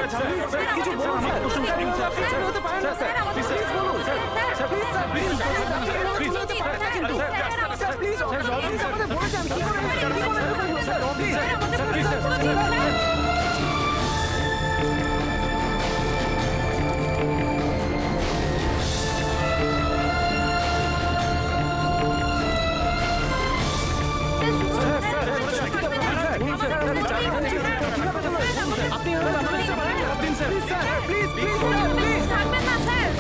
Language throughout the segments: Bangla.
কিছু বলুন স্যার, স্যার হতে পারে না স্যার, প্লিজ বলুন sir, please sir, please sir, please আমাদের বলে যান কি করে স্যার, প্লিজ স্যার। আপনি স্যার প্লিজ প্লিজ প্লিজ থাকবেন না স্যার।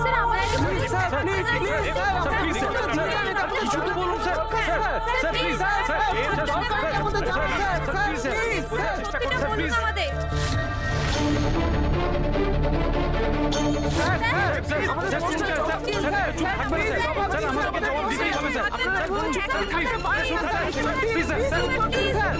স্যার আমার sir please please sir please কিছু তো বলুন স্যার, স্যার প্লিজ স্যার আমাদের যান স্যার, প্লিজ স্যার সত্যিটা বলুন আমাদের। স্যার আমাদের প্লিজ আমাদেরকে জবাব দিতেই হবে স্যার, আপনারা বলুন প্লিজ প্লিজ স্যার।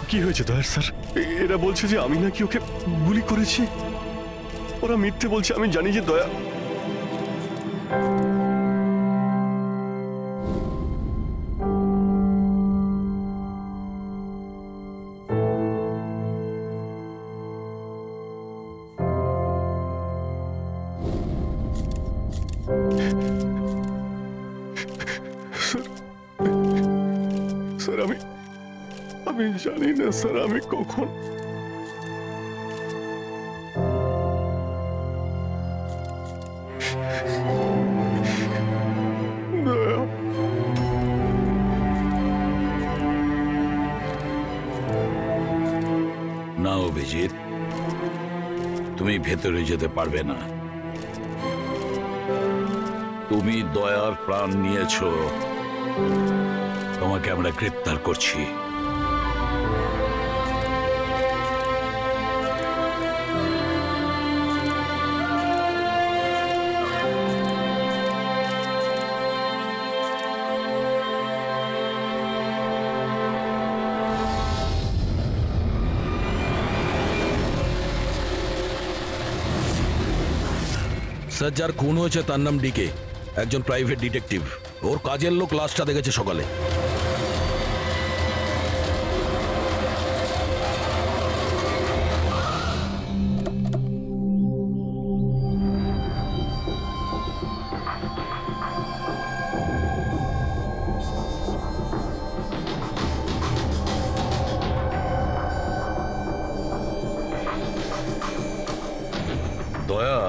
কি হয়েছে দয়ার স্যার? এরা বলছে যে আমি নাকি ওকে গুলি করেছি। ওরা মিথ্যে বলছে, আমি জানি যে দয়া। স্যার আমি জানি না স্যার আমি কখন দয়া। না অভিজিৎ, তুমি ভেতরে যেতে পারবে না। তুমি দয়ার প্রাণ নিয়েছো, তোমাকে আমরা গ্রেপ্তার করছি। স্যার, যার খুন হয়েছে তার নাম ডিকে, একজন প্রাইভেট ডিটেকটিভ। ওর কাজের লোক লাশটা দেখেছে সকালে। দয়া,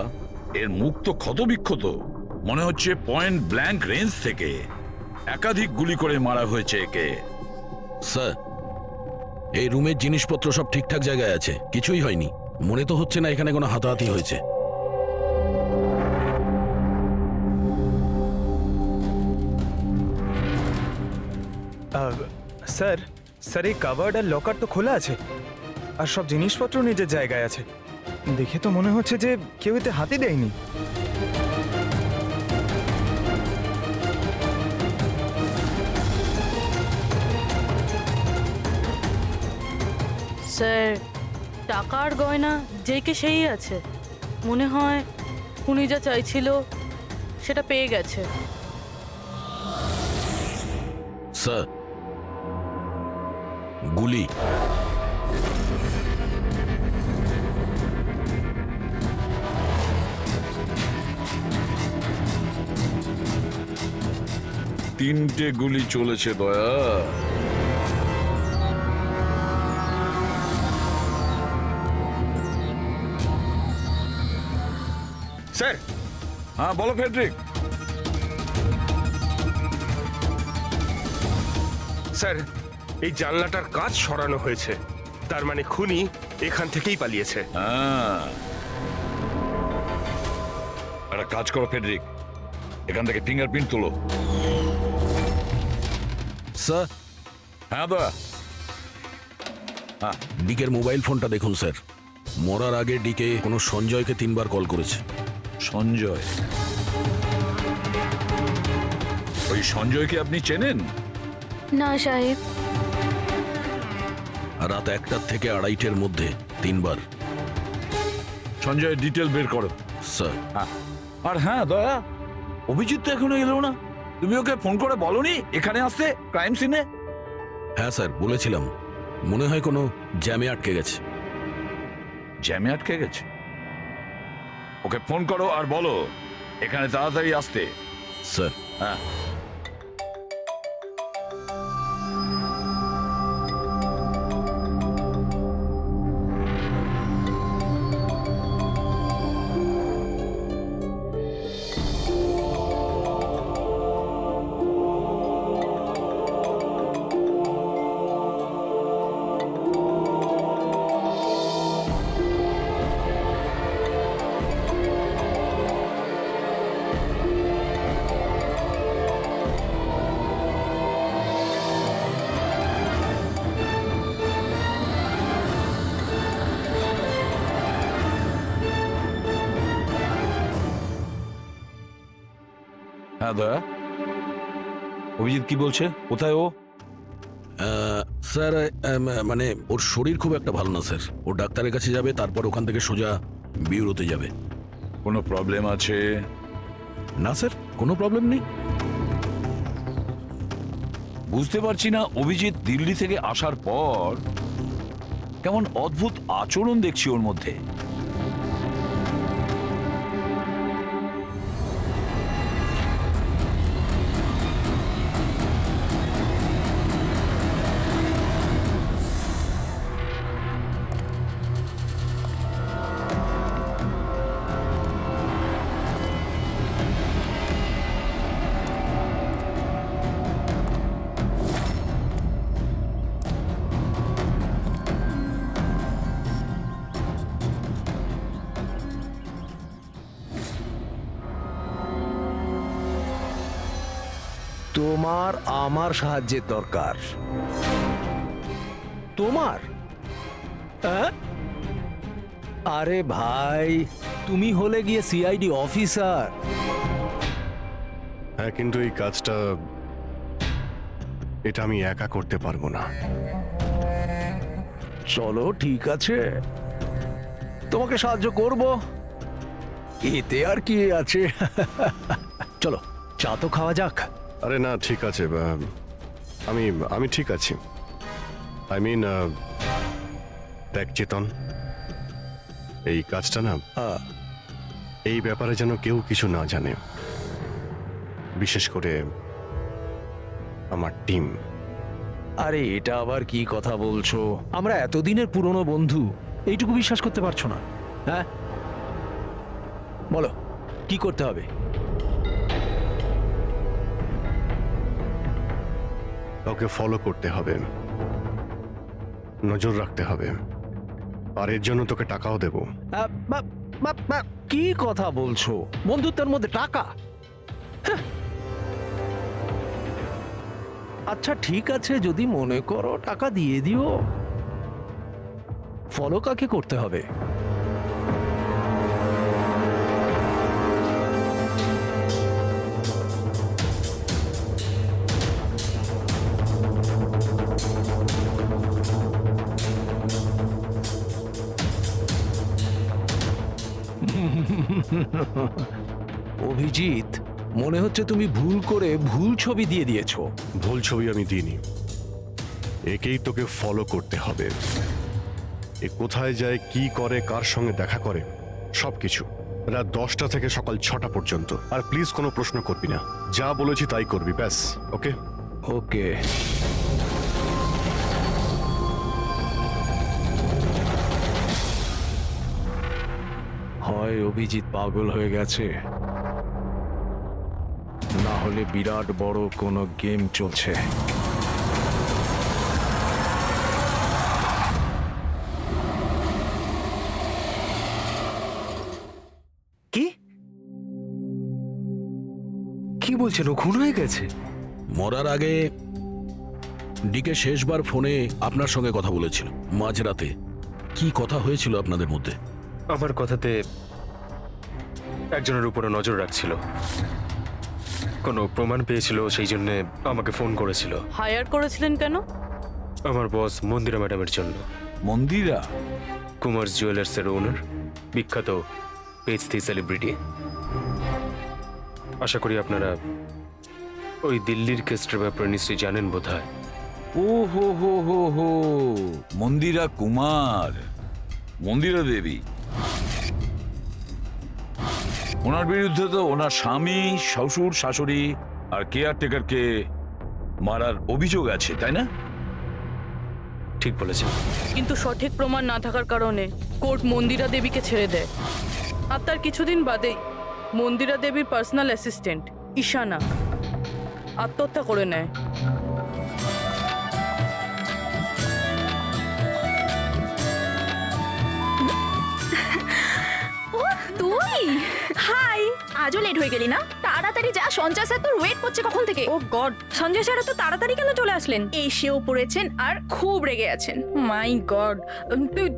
এর মুখ তো ক্ষতবিক্ষত, মনে হচ্ছে পয়েন্ট ব্ল্যাঙ্ক রেঞ্জ থেকে একাধিক গুলি করে মারা হয়েছে একে। স্যার, এই রুমের জিনিসপত্র সব ঠিকঠাক জায়গায় আছে, কিছুই হয়নি। মনে তো হচ্ছে না এখানে কোনো হাতাহাতি হয়েছে। স্যার স্যার এই কাভার্ড আর লকার তো খোলা আছে, আর সব জিনিসপত্র নিজের জায়গায় আছে। দেখে তো মনে হচ্ছে যে কেউ এতে হাতে দেয়নি। স্যার, টাকার গয়না যেকে সেই আছে। মনে হয় উনি যা চাইছিল সেটা পেয়ে গেছে। স্যার, গুলি তিনটে গুলি চলেছে দয়া। স্যার, হ্যাঁ বলো ফেডরিক। স্যার, এই জানলাটার কাঁচ সরানো হয়েছে, তার মানে খুনি এখান থেকেই পালিয়েছে। হ্যাঁ, একটা কাজ করো ফেডরিক, এখান থেকে ফিঙ্গারপ্রিন্ট তোলো। স্যার, হ্যাঁ দয়া। ডিকের মোবাইল ফোনটা দেখুন স্যার। মরার আগে ডিকে কোনো সঞ্জয়কে 3 বার কল করেছে। সঞ্জয়? ওই সঞ্জয়কে আপনি চেনেন? না সাহেব। রাত 1টা থেকে 2:30-এর মধ্যে 3 বার। সঞ্জয়ের ডিটেল বের করো। স্যার, আর হ্যাঁ দয়া, অভিজিৎ তো এখনো এলো না। তুমি ওকে ফোন করে বলনি এখানে আসতে, ক্রাইম সিনে? হ্যাঁ স্যার, বলেছিলাম। মনে হয় কোনো জ্যামে আটকে গেছে। জ্যামে আটকে গেছে? ওকে ফোন করো আর বলো এখানে তাড়াতাড়ি আসতে। স্যার, হ্যাঁ। হ্যাঁ দয়া, অভিজিৎ কি বলছে? কোথায় ও? স্যার, মানে ওর শরীর খুব একটা ভালো না স্যার। ও ডাক্তারের কাছে যাবে, তারপর ওখান থেকে সোজা বিউরোতে যাবে। কোনো প্রবলেম আছে? না স্যার, কোনো প্রবলেম নেই। বুঝতে পারছি না, অভিজিৎ দিল্লি থেকে আসার পর কেমন অদ্ভুত আচরণ দেখছি ওর মধ্যে। তোমার আমার সাহায্যের দরকার। তোমার? আরে ভাই, তুমি হলে গিয়ে সিআইডি অফিসার। হ্যাঁ, কিন্তু এই কাজটা এটা আমি একা করতে পারবো না। চলো ঠিক আছে, তোমাকে সাহায্য করব, এতে আর কি আছে। চলো, চা তো খাওয়া যাক। আরে না, ঠিক আছে, আমি আমি ঠিক আছি। আই মিন, দেখ চেতন, এই কাজটা না, এই ব্যাপারে যেন কেউ কিছু না জানে, বিশেষ করে আমার টিম। আরে এটা আবার কি কথা বলছো? আমরা এতদিনের পুরনো বন্ধু, এইটুকু বিশ্বাস করতে পারছো না? হ্যাঁ, বলো কি করতে হবে? কাউকে ফলো করতে হবে, নজর রাখতে হবে, আর এর জন্য তোকে টাকাও দেবো। কি কথা বলছো? বন্ধুত্বের মধ্যে টাকা? হ্যাঁ। আচ্ছা ঠিক আছে, যদি মনে করো টাকা দিয়ে দিও। ফলো কাকে করতে হবে? অভিজিৎ, মনে হচ্ছে তুমি ভুল করে ভুল ছবি দিয়ে দিয়েছো। ভুল ছবি আমি দিইনি, একেই তোকে ফলো করতে হবে। এ কোথায় যায়, কি করে, কার সঙ্গে দেখা করে, সবকিছু। রাত 10টা থেকে সকাল 6টা পর্যন্ত। আর প্লিজ কোনো প্রশ্ন করবি না, যা বলেছি তাই করবি, ব্যাস। ওকে? ওকে। হয় অভিজিৎ পাগল হয়ে গেছে, না হলে বিরাট বড় কোনো গেম চলছে। কি কি বলছেন? ও খুন হয়ে গেছে? মরার আগে ডিকে শেষবার ফোনে আপনার সঙ্গে কথা বলেছিল মাঝরাতে। কি কথা হয়েছিল আপনাদের মধ্যে? আমার কথাতে একজনের উপরে নজর রাখছিল, কোনো প্রমাণ পেয়েছিল, সেই জন্য আমাকে ফোন করেছিল। হায়ার করেছিলেন কেন? আমার বস মন্দিরা ম্যাডামের জন্য। মন্দিরা? কুমার জুয়েলার্সের ওনার, বিখ্যাত পেজথি সেলিব্রিটি। আশা করি আপনারা ওই দিল্লির কেসটার ব্যাপারে নিশ্চয়ই জানেন বোধহয়। ও হো হো হো হো, মন্দিরা কুমার, মন্দিরা দেবী। ওনার বিরুদ্ধে তো ওনার স্বামী, শ্বশুর, শাশুড়ি আর কেয়ারটেকারকে মারার অভিযোগ আছে, তাই না? ঠিক বলেছেন। কিন্তু সঠিক প্রমাণ না থাকার কারণে কোর্ট মন্দিরা দেবীকে ছেড়ে দেয়। আর তার কিছুদিন বাদেই মন্দিরা দেবীর পার্সোনাল অ্যাসিস্ট্যান্ট ঈশানা আত্মহত্যা করে নেয়। ও তুই? হাই, আজও লেট হয়ে গেলি না? তাড়াতাড়ি যা, সঞ্জয় স্যার তোর ওয়েট করছে কখন থেকে। ও গড, সঞ্জয় স্যার তো তাড়াতাড়ি কেন চলে আসলেন? এসেও পড়েছেন আর খুব রেগে আছেন। মাই গড,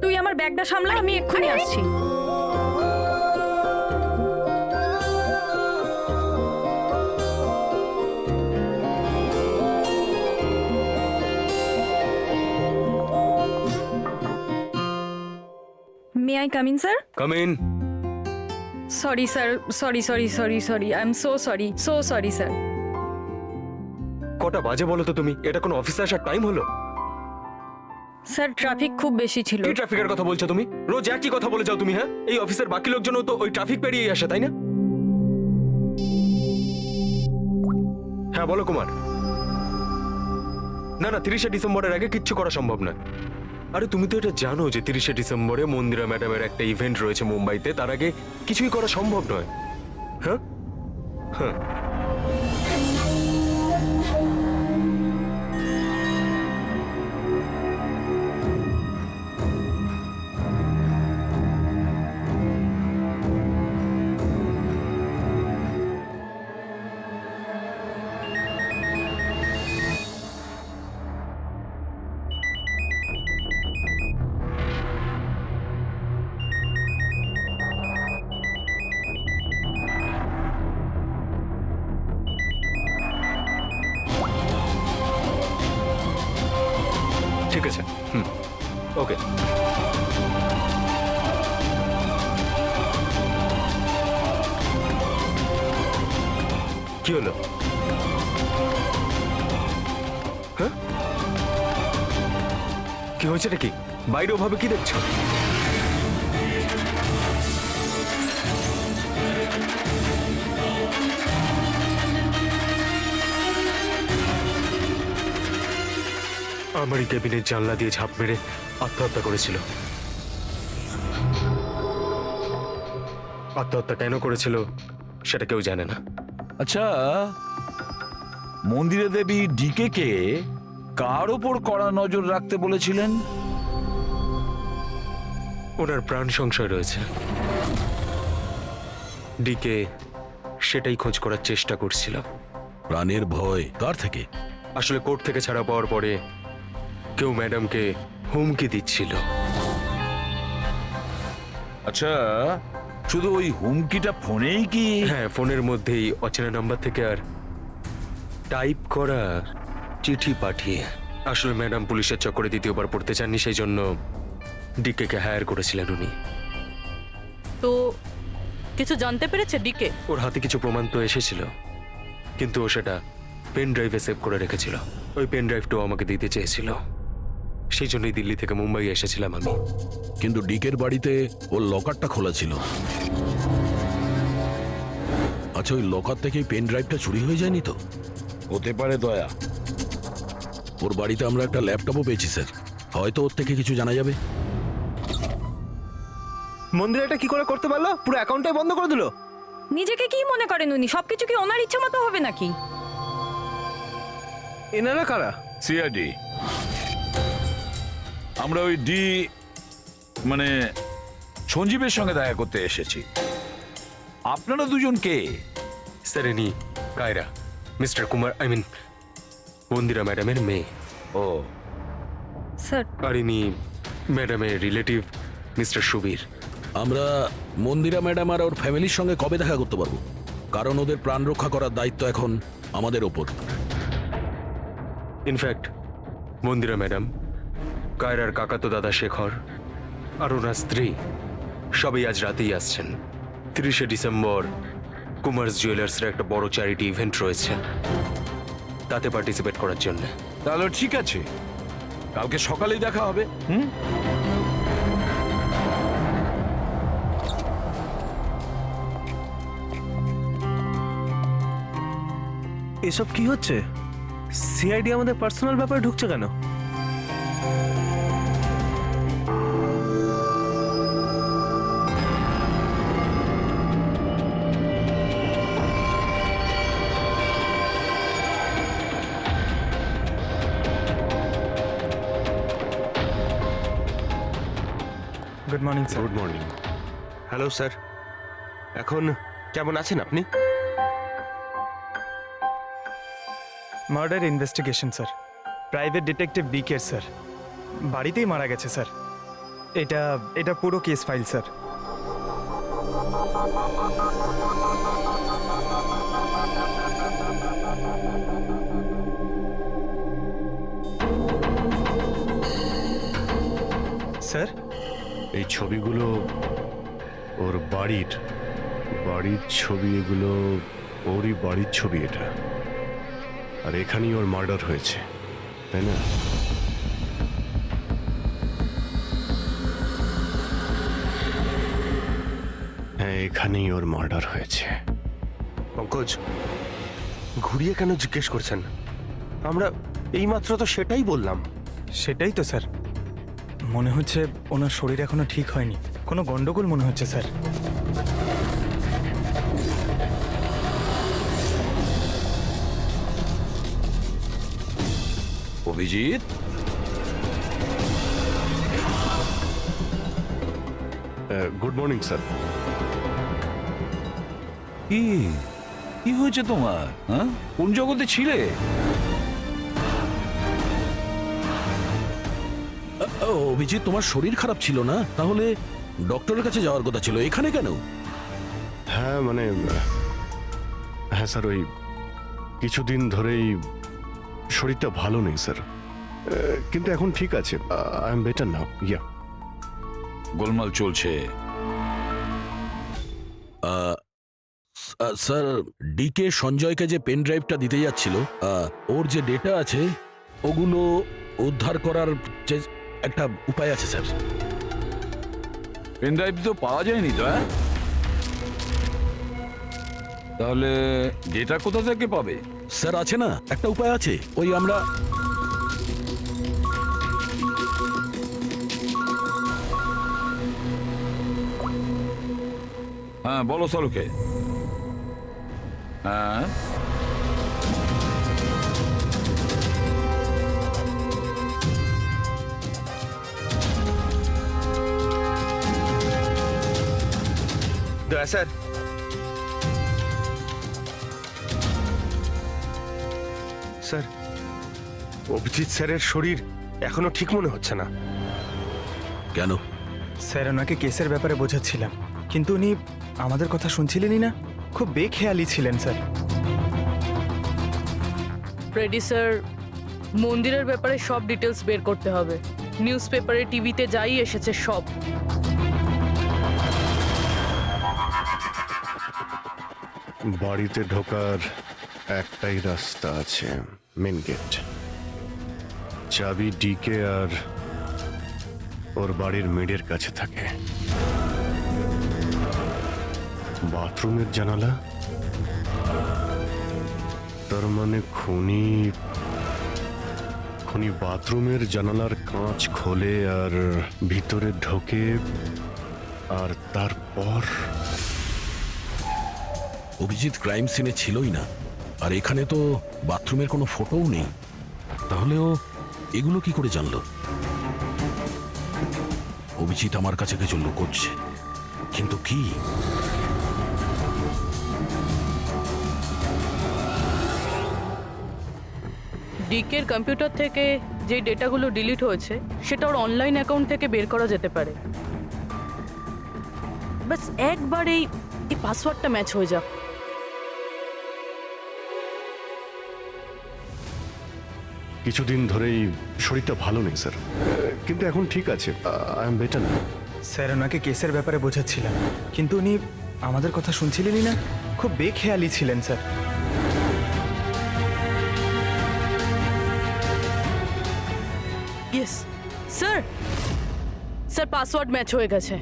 তুই আমার ব্যাগটা সামলা, আমি এক্ষুনি আসছি। May I come in, sir? Come in. Sorry, sir. Sorry. I'm so sorry, sir. কটা বাজে বলো তো তুমি? এটা কোনো অফিসে আসার টাইম হলো? স্যার ট্রাফিক খুব বেশি ছিল। কি ট্রাফিকের কথা বলছো তুমি? রোজ একই কথা বলে যাও তুমি। হ্যাঁ, এই অফিসের বাকি লোকজনও তো ওই ট্রাফিক পেরিয়ে আসে, তাই না? হ্যাঁ বলো কুমার। না 30শে ডিসেম্বরের আগে কিচ্ছু করা সম্ভব না। আরে তুমি তো এটা জানো যে 30শে ডিসেম্বরে মন্দিরা ম্যাডামের একটা ইভেন্ট রয়েছে মুম্বাইতে, তার আগে কিছুই করা সম্ভব নয়। হ্যাঁ হ্যাঁ। ঠিক আছে, ওকে। কি হলো? হ্যাঁ, কি হয়েছে নাকি? বাইরে ওভাবে কি দেখছো? আমারই কেবিনের জানলা দিয়ে ঝাঁপ মেরে আত্মহত্যা করেছিল। আত্মহত্যা কেন করেছিল সেটা কেউ জানে না। আচ্ছা, মন্দিরা দেবী ডিকে কে কার ওপর কড়া নজর রাখতে বলেছিলেন? ওনার প্রাণ সংশয় রয়েছে। ডিকে সেটাই খোঁজ করার চেষ্টা করছিল। প্রাণের ভয় কার থেকে? আসলে কোর্ট থেকে ছাড়া পাওয়ার পরে কেউ ম্যাডামকে হুমকি দিচ্ছিল। আচ্ছা, শুধু ওই হুমকিটা ফোনেই কি? হ্যাঁ, ফোনের মধ্যেই অচেনা নাম্বার থেকে আর টাইপ করা চিঠি পাঠিয়ে। আসলে ম্যাডাম পুলিশের চক্করে দ্বিতীয়বার পড়তে চাননি, সেই জন্য ডিকে কে হায়ার করেছিলেন উনি। তো কিছু জানতে পেরেছে ডিকে? ওর হাতে কিছু প্রমাণ তো এসেছিল, কিন্তু ও সেটা পেন ড্রাইভে সেভ করে রেখেছিল। ওই পেন ড্রাইভটাও আমাকে দিতে চেয়েছিল। সেই জন্যই দিল্লি থেকে মুম্বাই এসেছিলাম আমি। কিন্তু ডিকের বাড়িতে ওর লকারটা খোলা ছিল। আচ্ছা, ওই লকার থেকেই পেন ড্রাইভটা চুরি হয়ে যায়নি তো? হতে পারে দয়া। ওর বাড়িতে আমরা একটা ল্যাপটপও পেয়েছি স্যার, হয়তো ওর থেকে কিছু জানা যাবে। মন্দির এটা কি করে করতে পারলো? পুরো অ্যাকাউন্টটাই বন্ধ করে দিল। নিজেকে কি মনে করেন উনি? সবকিছু কি ওনার ইচ্ছা মতো হবে নাকি? এনারা কারা? সিআইডি। আমরা ওই মানে সঞ্জীবের সঙ্গে দেখা করতে এসেছি। আপনারা দুজন কে? স্যার ইনি Kaira, mister Kumar, I mean Mandira ম্যাডামের মেয়ে। ও, স্যার, আর ইনি ম্যাডামের রিলেটিভ মিস্টার সুবীর। আমরা মন্দিরা ম্যাডাম আর ওর ফ্যামিলির সঙ্গে কবে দেখা করতে পারবো? কারণ ওদের প্রাণ রক্ষা করার দায়িত্ব এখন আমাদের ওপর। ইনফ্যাক্ট মন্দিরা ম্যাডাম, কায়রার কাকাতো দাদা শেখর আর ওনার স্ত্রী সবাই আজ রাতেই আসছেন। 30শে ডিসেম্বর কুমার্স জুয়েলার্সের একটা বড় চ্যারিটি ইভেন্ট রয়েছে, তাতে পার্টিসিপেট করার জন্য। তাহলে ঠিক আছে, কালকে সকালেই দেখা হবে। এসব কি হচ্ছে? সিআইডি আমাদের পার্সোনাল ব্যাপারে ঢুকছে কেন? Good morning sir. Good morning. Hello sir, এখন কেমন আছেন আপনি? Murder investigation sir, private detective ডিকের স্যার বাড়িতেই মারা গেছে স্যার। এটা পুরো কেস ফাইল স্যার। স্যার, এই ছবিগুলো ওর বাড়ির ছবি, এগুলো ওরই বাড়ির ছবি এটা। আর এখানেই ওর মার্ডার হয়েছে, তাই না? হ্যাঁ, এখানেই ওর মার্ডার হয়েছে। পঙ্কজ, ঘুরিয়ে কেন জিজ্ঞেস করছেন? আমরা এইমাত্র তো সেটাই বললাম। সেটাই তো স্যার, মনে হচ্ছে ওনার শরীর এখনো ঠিক হয়নি, কোনো গন্ডগোল মনে হচ্ছে sir. Abhijit, good morning sir. কি হয়েছে তোমার? হ্যাঁ, কোন জগতে ছিলে? অভিজিৎ, তোমার শরীর খারাপ ছিল না? তাহলে ডক্টরের কাছে যাওয়ার কথা ছিল, এখানে কেন? হ্যাঁ মানে, হ্যাঁ স্যার, ওই কিছুদিন ধরেই শরীরটা ভালো নেই স্যার, কিন্তু এখন ঠিক আছে। I am better now. Yeah, গোলমাল চলছে। স্যার, ডিকে সঞ্জয়কে যে পেন ড্রাইভটা দিতে যাচ্ছিল, ওর যে ডেটা আছে ওগুলো উদ্ধার করার যে একটা উপায় আছে স্যার। পেন ড্রাইভ তো পাওয়া যায়নি তো। তাহলে ডেটা কোথা থেকে পাবে? স্যার, আছে না একটা উপায় আছে, ওই আমরা হ্যাঁ, বলো সরুকে। হ্যাঁ, দয়া স্যার, স্যার অভিজিৎ স্যারের শরীর এখনো ঠিক মনে হচ্ছে না। কেন? স্যার, ওনাকে কেসের ব্যাপারে বোঝাচ্ছিলাম, কিন্তু উনি আমাদের কথা শুনছিলেনই না, খুব বেখেয়ালি ছিলেন স্যার। ফ্রেডি স্যার, মন্দিরের ব্যাপারে সব ডিটেলস বের করতে হবে। নিউজ পেপারে, টিভিতে যাই এসেছে সব। বাড়িতে ঢোকার একটাই রাস্তা আছে, মেন গেট। চাবি ডিকে আর ওর বাড়ির মেডের কাছে থাকে। বাথরুমের জানালা, তার মানে খুনি বাথরুমের জানালার কাঁচ খোলে আর ভিতরে ঢোকে, আর তারপর অভিজিৎ ক্রাইম সিনে ছিলই না, আর এখানে তো বাথরুমের কোনো ফটোও নেই। তাহলে ও এগুলো কি করে জানলো? অভিজিৎ আমার কাছে কিছু লুকোচ্ছে, কিন্তু কি? ডিকের কম্পিউটার থেকে যে ডেটাগুলো ডিলিট হয়েছে সেটা ওর অনলাইন অ্যাকাউন্ট থেকে বের করা যেতে পারে। বাস একবার এই পাসওয়ার্ডটা ম্যাচ হয়ে যাক। কিছুদিন ধরেই শরীরটা ভালো নেই স্যার, কিন্তু এখন ঠিক আছে। আই এম বেটার না। স্যার ওনাকে কেসের ব্যাপারে বোঝাচ্ছিলাম, কিন্তু উনি আমাদের কথা শুনছিলেনই না। খুব বেখেয়ালি ছিলেন sir. Yes sir, sir password match হয়ে গেছে।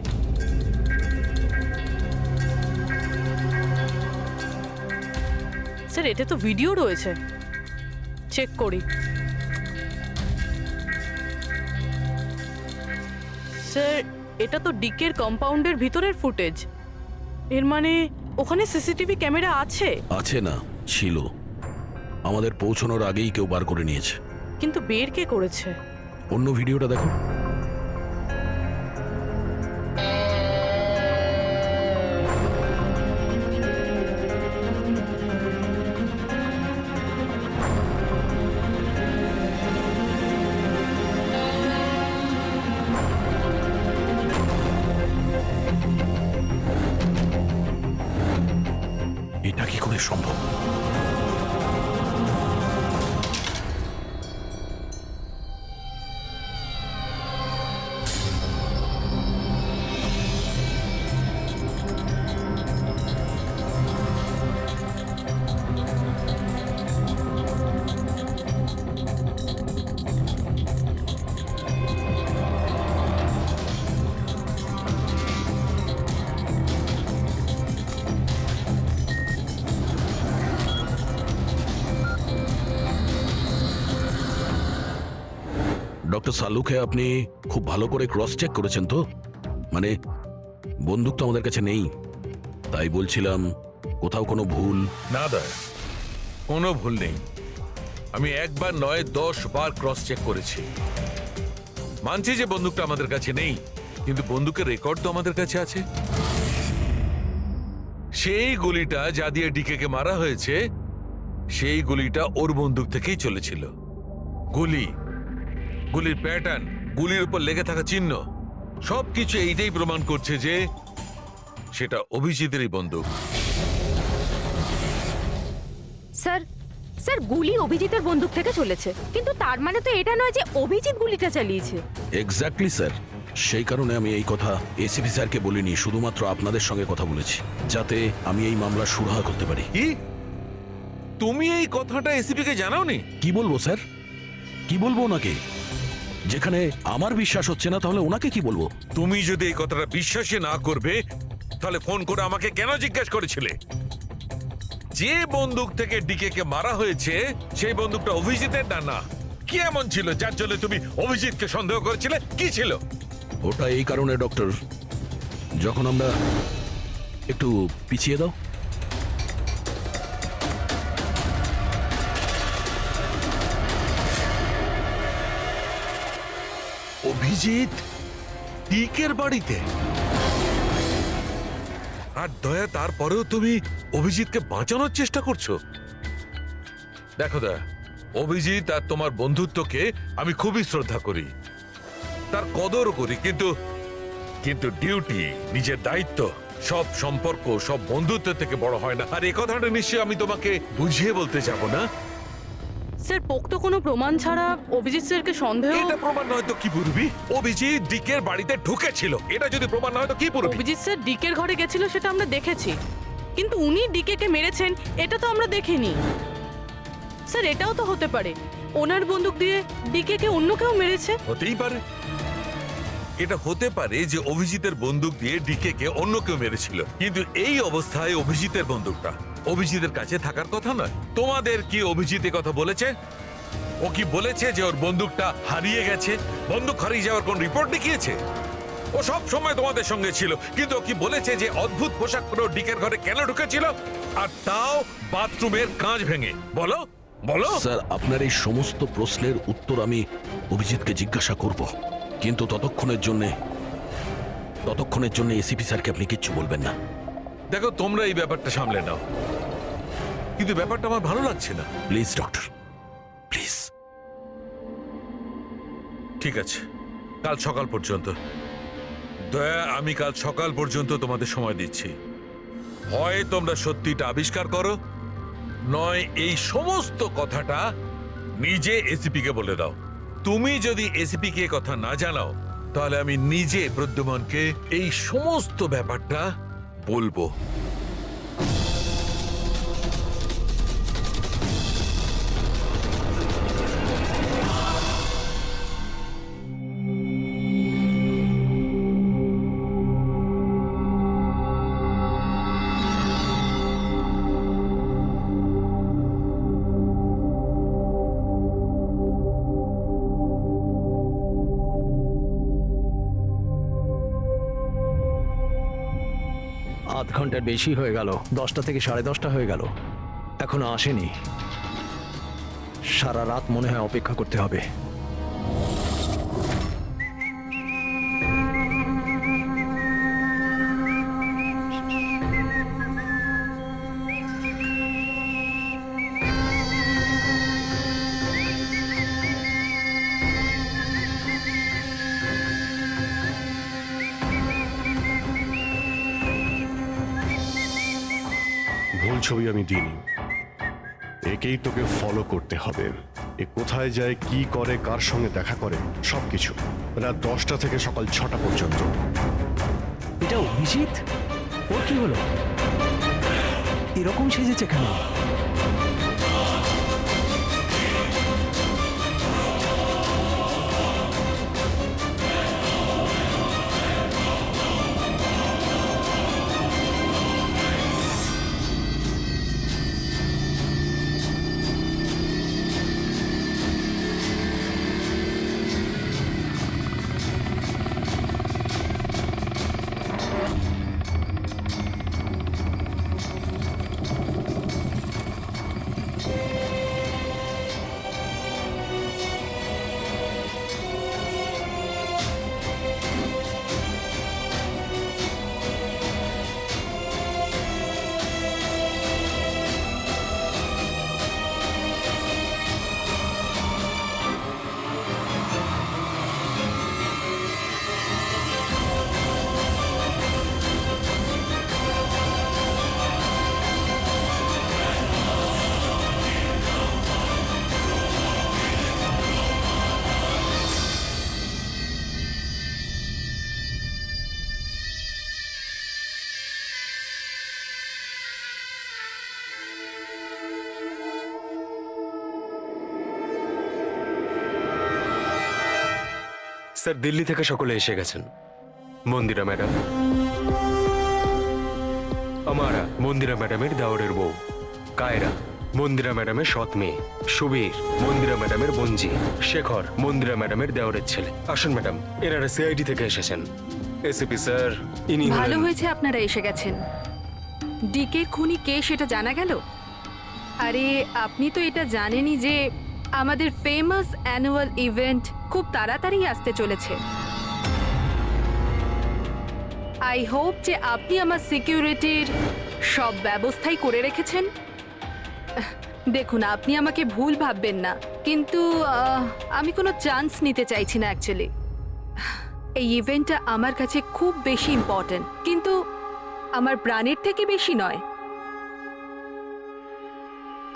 স্যার এতে তো ভিডিও রয়েছে, চেক করি। স্যার এটা তো ডিকের কম্পাউন্ডের ভিতরের ফুটেজ, এর মানে ওখানে সিসিটিভি ক্যামেরা আছে। আছে না, ছিল। আমাদের পৌঁছানোর আগেই কেউ বার করে নিয়েছে। কিন্তু বের কে করেছে? অন্য ভিডিওটা দেখো। এটা কি করে সম্ভব? ডক্টর সালুকে আপনি খুব ভালো করে ক্রস চেক করেছেন তো? মানে বন্দুক তো আমাদের কাছে নেই, তাই বলছিলাম কোথাও কোনো ভুল? না দয়া, কোনো ভুল নেই। আমি একবার নয় 10 বার ক্রস চেক করেছি। মানছি যে বন্দুকটা আমাদের কাছে নেই, কিন্তু বন্দুকের রেকর্ড তো আমাদের কাছে আছে। সেই গুলিটা যা দিয়ে ডিকে মারা হয়েছে, সেই গুলিটা ওর বন্দুক থেকেই চলেছিল। গুলির প্যাটার্ন, গুলির উপর লেগে থাকা চিহ্ন, সবকিছু এইটাই প্রমাণ করছে যে সেটা অভিজিতেরই বন্দুক। স্যার স্যার গুলি অভিজিতের বন্দুক থেকে চলেছে, কিন্তু তার মানে তো এটা নয় যে অভিজিৎ গুলিটা চালিয়েছে। এক্স্যাক্টলি স্যার, সেই কারণে আমি এই কথা এসিপি স্যারকে বলিনি, শুধুমাত্র আপনাদের সঙ্গে কথা বলেছি, যাতে আমি এই মামলা সুরাহা করতে পারি। কি তুমি এই কথাটা এসিপি কে জানাওনি? কি বলবো স্যার, কি বলবো ওনাকে? যেখানে আমার বিশ্বাস হচ্ছে না, তাহলে ওনাকে কি বলবো? তুমি যদি এই কথাটা বিশ্বাসই না করবে, তাহলে ফোন করে আমাকে কেন জিজ্ঞাসা করেছিলে? যে বন্দুক থেকে ডিকে কে মারা হয়েছে সেই বন্দুকটা অভিজিতের না? কি এমন ছিল যার জন্য তুমি অভিজিৎকে সন্দেহ করেছিলে? কি ছিল ওটা? এই কারণে ডক্টর, যখন আমরা একটু পিছিয়ে দাও। অভিজিৎ ডিকের বাড়িতে? আর দয়া, তারপরেও তুমি অভিজিৎকে বাঁচানোর চেষ্টা করছো? দেখো দয়া, অভিজিৎ আর তোমার বন্ধুত্বকে আমি খুবই শ্রদ্ধা করি, তার কদরও করি, কিন্তু ডিউটি, নিজের দায়িত্ব, সব সম্পর্ক সব বন্ধুত্ব থেকে বড় হয় না। আর এই কথাটা নিশ্চয়ই আমি তোমাকে বুঝিয়ে বলতে যাব না। স্যার পোক্ত কোনো প্রমাণ ছাড়া অভিজিৎ স্যারকে সন্দেহ? এটা প্রমাণ নয় তো কি পুরবি? অভিজিৎ ডিকের বাড়িতে ঢুকেছিল, এটা যদি প্রমাণ নয় তো কি পুরবি? অভিজিৎ স্যার ডিকের ঘরে গেছিল সেটা আমরা দেখেছি, কিন্তু উনি ডিকেকে মেরেছেন এটা তো আমরা দেখিনি। স্যার এটাও তো হতে পারে ওনার বন্দুক দিয়ে ডিকেকে অন্য কেউ মেরেছে। হতেই পারে, এটা হতে পারে যে অভিজিতের বন্দুক দিয়ে ডিকে কে অন্য কেউ মেরেছিল, কিন্তু এই অবস্থায় অভিজিতের বন্দুকটা অভিজিতের কাছে থাকার কথা নয়। তোমাদের কি অভিজিৎ এ কথা বলেছে? ও কি বলেছে যে ওর বন্দুকটা হারিয়ে গেছে? বন্দুক হারিয়ে যাওয়ার কোন রিপোর্ট দেখিয়েছে? ও সব সময় তোমাদের সঙ্গে ছিল, কিন্তু ও কি বলেছে যে অদ্ভুত পোশাক পরে ও ডিকের ঘরে কেন ঢুকেছিল, আর তাও বাথরুমের কাঁচ ভেঙে? বলো বলো। স্যার, আপনার এই সমস্ত প্রশ্নের উত্তর আমি অভিজিৎকে জিজ্ঞাসা করব, কিন্তু ততক্ষণের জন্য এসিপি স্যারকে আপনি কিচ্ছু বলবেন না। দেখো, তোমরা এই ব্যাপারটা সামলে নাও, কিন্তু ব্যাপারটা আমার ভালো লাগছে না। Please doctor, please. ঠিক আছে, কাল সকাল পর্যন্ত। দয়া, আমি কাল সকাল পর্যন্ত তোমাদের সময় দিচ্ছি। হয় তোমরা সত্যিটা আবিষ্কার করো, নয় এই সমস্ত কথাটা নিজে এসিপি কে বলে দাও। তুমি যদি এসিপি কে কথা না জানাও, তাহলে আমি নিজে প্রদ্যুম্নকে এই সমস্ত ব্যাপারটা বলবো। আধ ঘন্টার বেশি হয়ে গেল, 10টা থেকে 10:30 হয়ে গেল, এখনো আসেনি। সারা রাত মনে হয় অপেক্ষা করতে হবে। ভুল ছবি আমি দিইনি, একেই তোকে ফলো করতে হবে। এ কোথায় যায়, কি করে, কার সঙ্গে দেখা করে, সবকিছু। রাত 10টা থেকে সকাল 6টা পর্যন্ত। এটা অভিজিৎ? ওর কি হলো? এরকম সেজেছে কেন? স্যার, দিল্লি থেকে সকলে এসে গেছেন। মন্দিরা ম্যাডাম, আমারা মন্দিরা ম্যাডামের দেওরের বউ, কায়রা মন্দিরা ম্যাডামের সৎ মেয়ে, সুবীর মন্দিরা ম্যাডামের বোনজি, শেখর মন্দিরা ম্যাডামের দেওরের ছেলে। আসুন ম্যাডাম, এনারা সিআইডি থেকে এসেছেন। এসিপি স্যার, ইনি ভালো হলেন- হয়েছে আপনারা এসে গেছেন। ডিকে খুনি কে সেটা জানা গেল? আরে আপনি তো এটা জানেনই যে আমাদের ফেমাস অ্যানুয়াল ইভেন্ট খুব তাড়াতাড়ি আসতে চলেছে। আই হোপ যে আপনি আমার সিকিউরিটির সব ব্যবস্থাই করে রেখেছেন। দেখুন, আপনি আমাকে ভুল ভাববেন না, কিন্তু আমি কোনো চান্স নিতে চাইছি না অ্যাকচুয়ালি। এই ইভেন্টটা আমার কাছে খুব বেশি ইম্পর্ট্যান্ট, কিন্তু আমার প্রাণের থেকে বেশি নয়।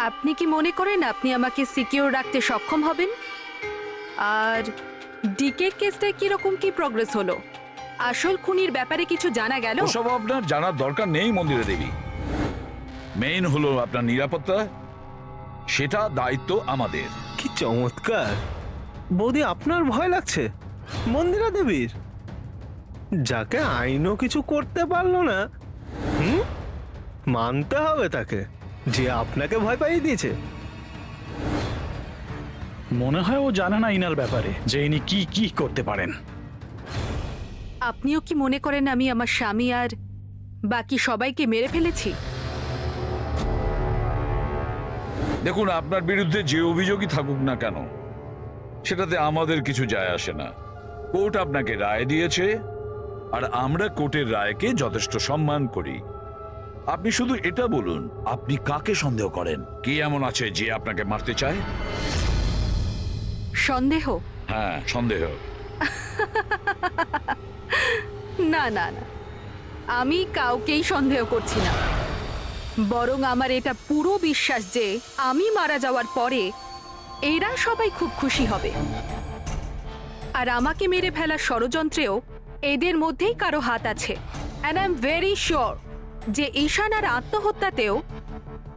আপনি কি মনে করেন আপনি আমাকে সিকিউর রাখতে সক্ষম হবেন? আর ডিকে কেসটা কিরকম কি প্রগ্রেস হলো? আসল খুনির ব্যাপারে কিছু জানা গেল? ওসব আপনার জানার দরকার নেই মন্দিরা দেবী। মেইন হলো আপনার নিরাপত্তা, সেটা দায়িত্ব আমাদের। কি চমৎকার! বৌদি, আপনার ভয় লাগছে মন্দিরা দেবীর? যাকে আইনও কিছু করতে পারলো না, মানতে হবে তাকে যে আপনাকে ভয় পাইয়ে দিয়েছে। মনে হয় ও জানে না ইনার ব্যাপারে যে ইনি কি কি করতে পারেন। আপনিও কি মনে করেন আমি আমার স্বামী আর বাকি সবাইকে মেরে ফেলেছি? দেখুন, আপনার বিরুদ্ধে যে অভিযোগই থাকুক না কেন, সেটাতে আমাদের কিছু যায় আসে না। কোর্ট আপনাকে রায় দিয়েছে, আর আমরা কোর্টের রায়কে যথেষ্ট সম্মান করি। আপনি শুধু এটা বলুন, আপনি কাকে সন্দেহ করেন? কি এমন আছে যে আপনাকে মারতে চায়? সন্দেহ? হ্যাঁ, সন্দেহ। না না না, আমি কাউকেই সন্দেহ করছি না। বরং আমার এটা পুরো বিশ্বাস যে আমি মারা যাওয়ার পরে এরা সবাই খুব খুশি হবে, আর আমাকে মেরে ফেলার ষড়যন্ত্রেও এদের মধ্যেই কারো হাত আছে। And I am very sure যে ঈশানার আত্মহত্যাতেও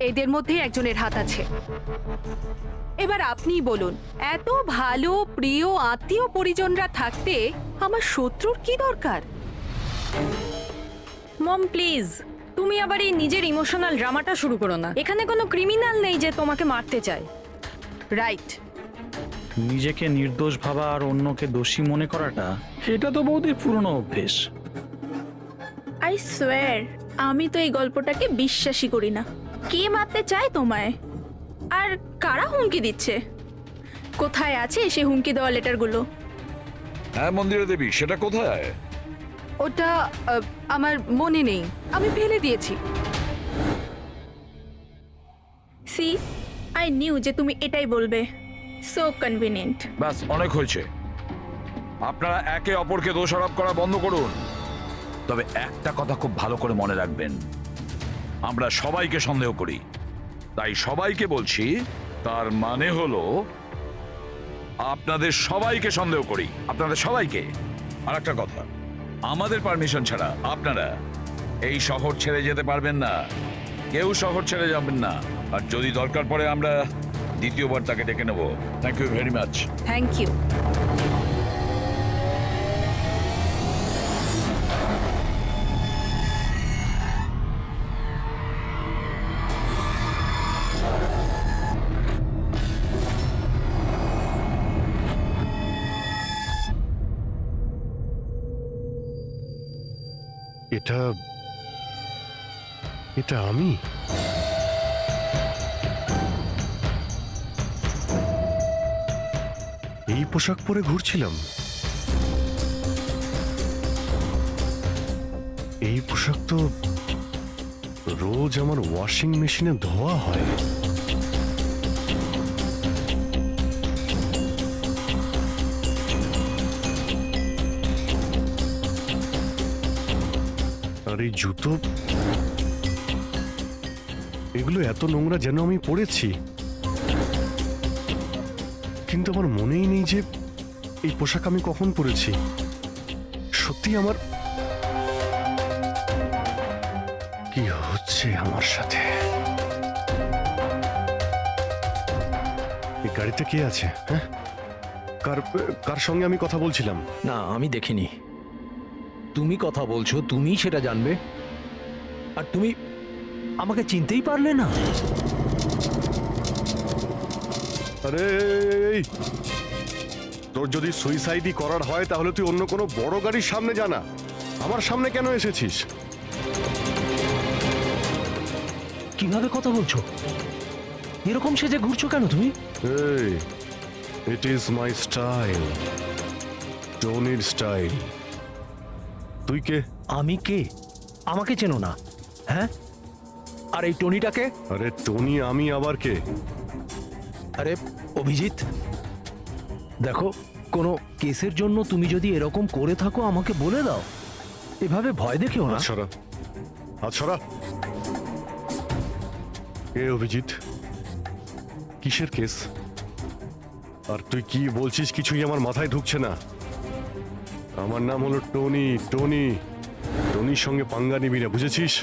এদের মধ্যেই একজনের হাত আছে। এবার আপনিই বলুন, এত ভালো প্রিয় আত্মীয় পরিজনরা থাকতে আমার শত্রুর কি দরকার? মম প্লিজ, তুমি আবার এই নিজের ইমোশনাল ড্রামাটা শুরু করো না। এখানে কোনো ক্রিমিনাল নেই যে তোমাকে মারতে চায়। রাইট। নিজেকে নির্দোষ ভাবা আর অন্যকে দোষী মনে করাটা, এটা তো বৌদির পুরনো অভ্যেস। আই সোয়ার, আমি তো এই গল্পটাকে বিশ্বাসই করি না। কে মারতে চায় তোমায়? আর কারা হুমকি দিচ্ছে? কোথায় আছে সে হুমকি দেওয়া লেটারগুলো? হ্যাঁ মন্দিরা দেবী, সেটা কোথায়? ওটা আমার মনে নেই, আমি ফেলে দিয়েছি। সি, আই নিউ যে তুমি এটাই বলবে। So convenient. ব্যাস, অনেক হয়েছে। আপনারা একে অপরকে দোষারোপ করা বন্ধ করুন। তবে একটা কথা খুব ভালো করে মনে রাখবেন, আমরা সবাইকে সন্দেহ করি। তাই সবাইকে বলছি, তার মানে হলো আপনাদের সবাইকে সন্দেহ করি, আপনাদের সবাইকে। আর একটা কথা, আমাদের পারমিশন ছাড়া আপনারা এই শহর ছেড়ে যেতে পারবেন না। কেউ শহর ছেড়ে যাবেন না। আর যদি দরকার পড়ে আমরা দ্বিতীয়বার তাকে ডেকে নেব। Thank you very much. Thank you. এটা এটা আমি? এই পোশাক পরে ঘুরছিলাম? এই পোশাক তো রোজ আমার ওয়াশিং মেশিনে ধোয়া হয়। আর এই জুতো, এগুলো এত নোংরা যেন আমি পরেছি, কিন্তু আমার মনেই নেই যে এই পোশাক আমি কখন পরেছি। সত্যি আমার কি হচ্ছে আমার সাথে? এই গাড়িতে কে আছে? হ্যাঁ, কার কার সঙ্গে আমি কথা বলছিলাম? না, আমি দেখিনি। তুমি কথা বলছো, তুমি সেটা জানবে। আর তুমি আমাকে চিনতেই পারলে না? আরে তোর যদি সুইসাইডই করার হয় তাহলে তুই অন্য কোনো বড় গাড়ির সামনে জানা। আমার সামনে কেন এসেছিস? কিভাবে কথা বলছো? এরকম সেজে ঘুরছো কেন তুমি? এই, ইট ইজ মাই স্টাইল, টনির স্টাইল। তুই কে? আমি কে? আমাকে চেনো না? হ্যাঁ, আর এই টনিটাকে? আরে টনি আমি আবার কে? আরে অভিজিৎ, দেখো, কোনো কেসের জন্য তুমি যদি এরকম করে থাকো আমাকে বলে দাও। এভাবে ভয় দেখিও না। আচ্ছা, আচ্ছা, এ অভিজিৎ, কিসের কেস? আর তুই কি বলছিস কিছুই আমার মাথায় ঢুকছে না। আমার নাম হলো টনি। টনির সঙ্গে পাঙ্গা নিবি না, বুঝেছিস?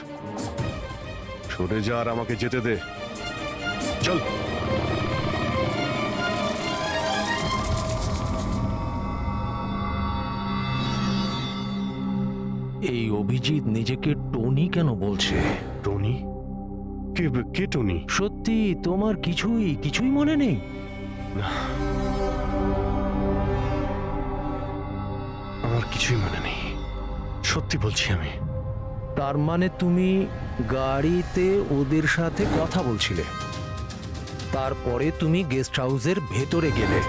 সরে যা আর আমাকে যেতে দে। চল। অভিজিৎ নিজেকে টনি কেন বলছে? টনি? কে কে টনি? সত্যি তোমার কিছুই মনে নেই? আমার কিছুই মনে নেই, সত্যি বলছি আমি। তার মানে তুমি গাড়িতে ওদের সাথে কথা বলছিলে, তারপরে তুমি গেস্ট হাউসের ভেতরে গেলে।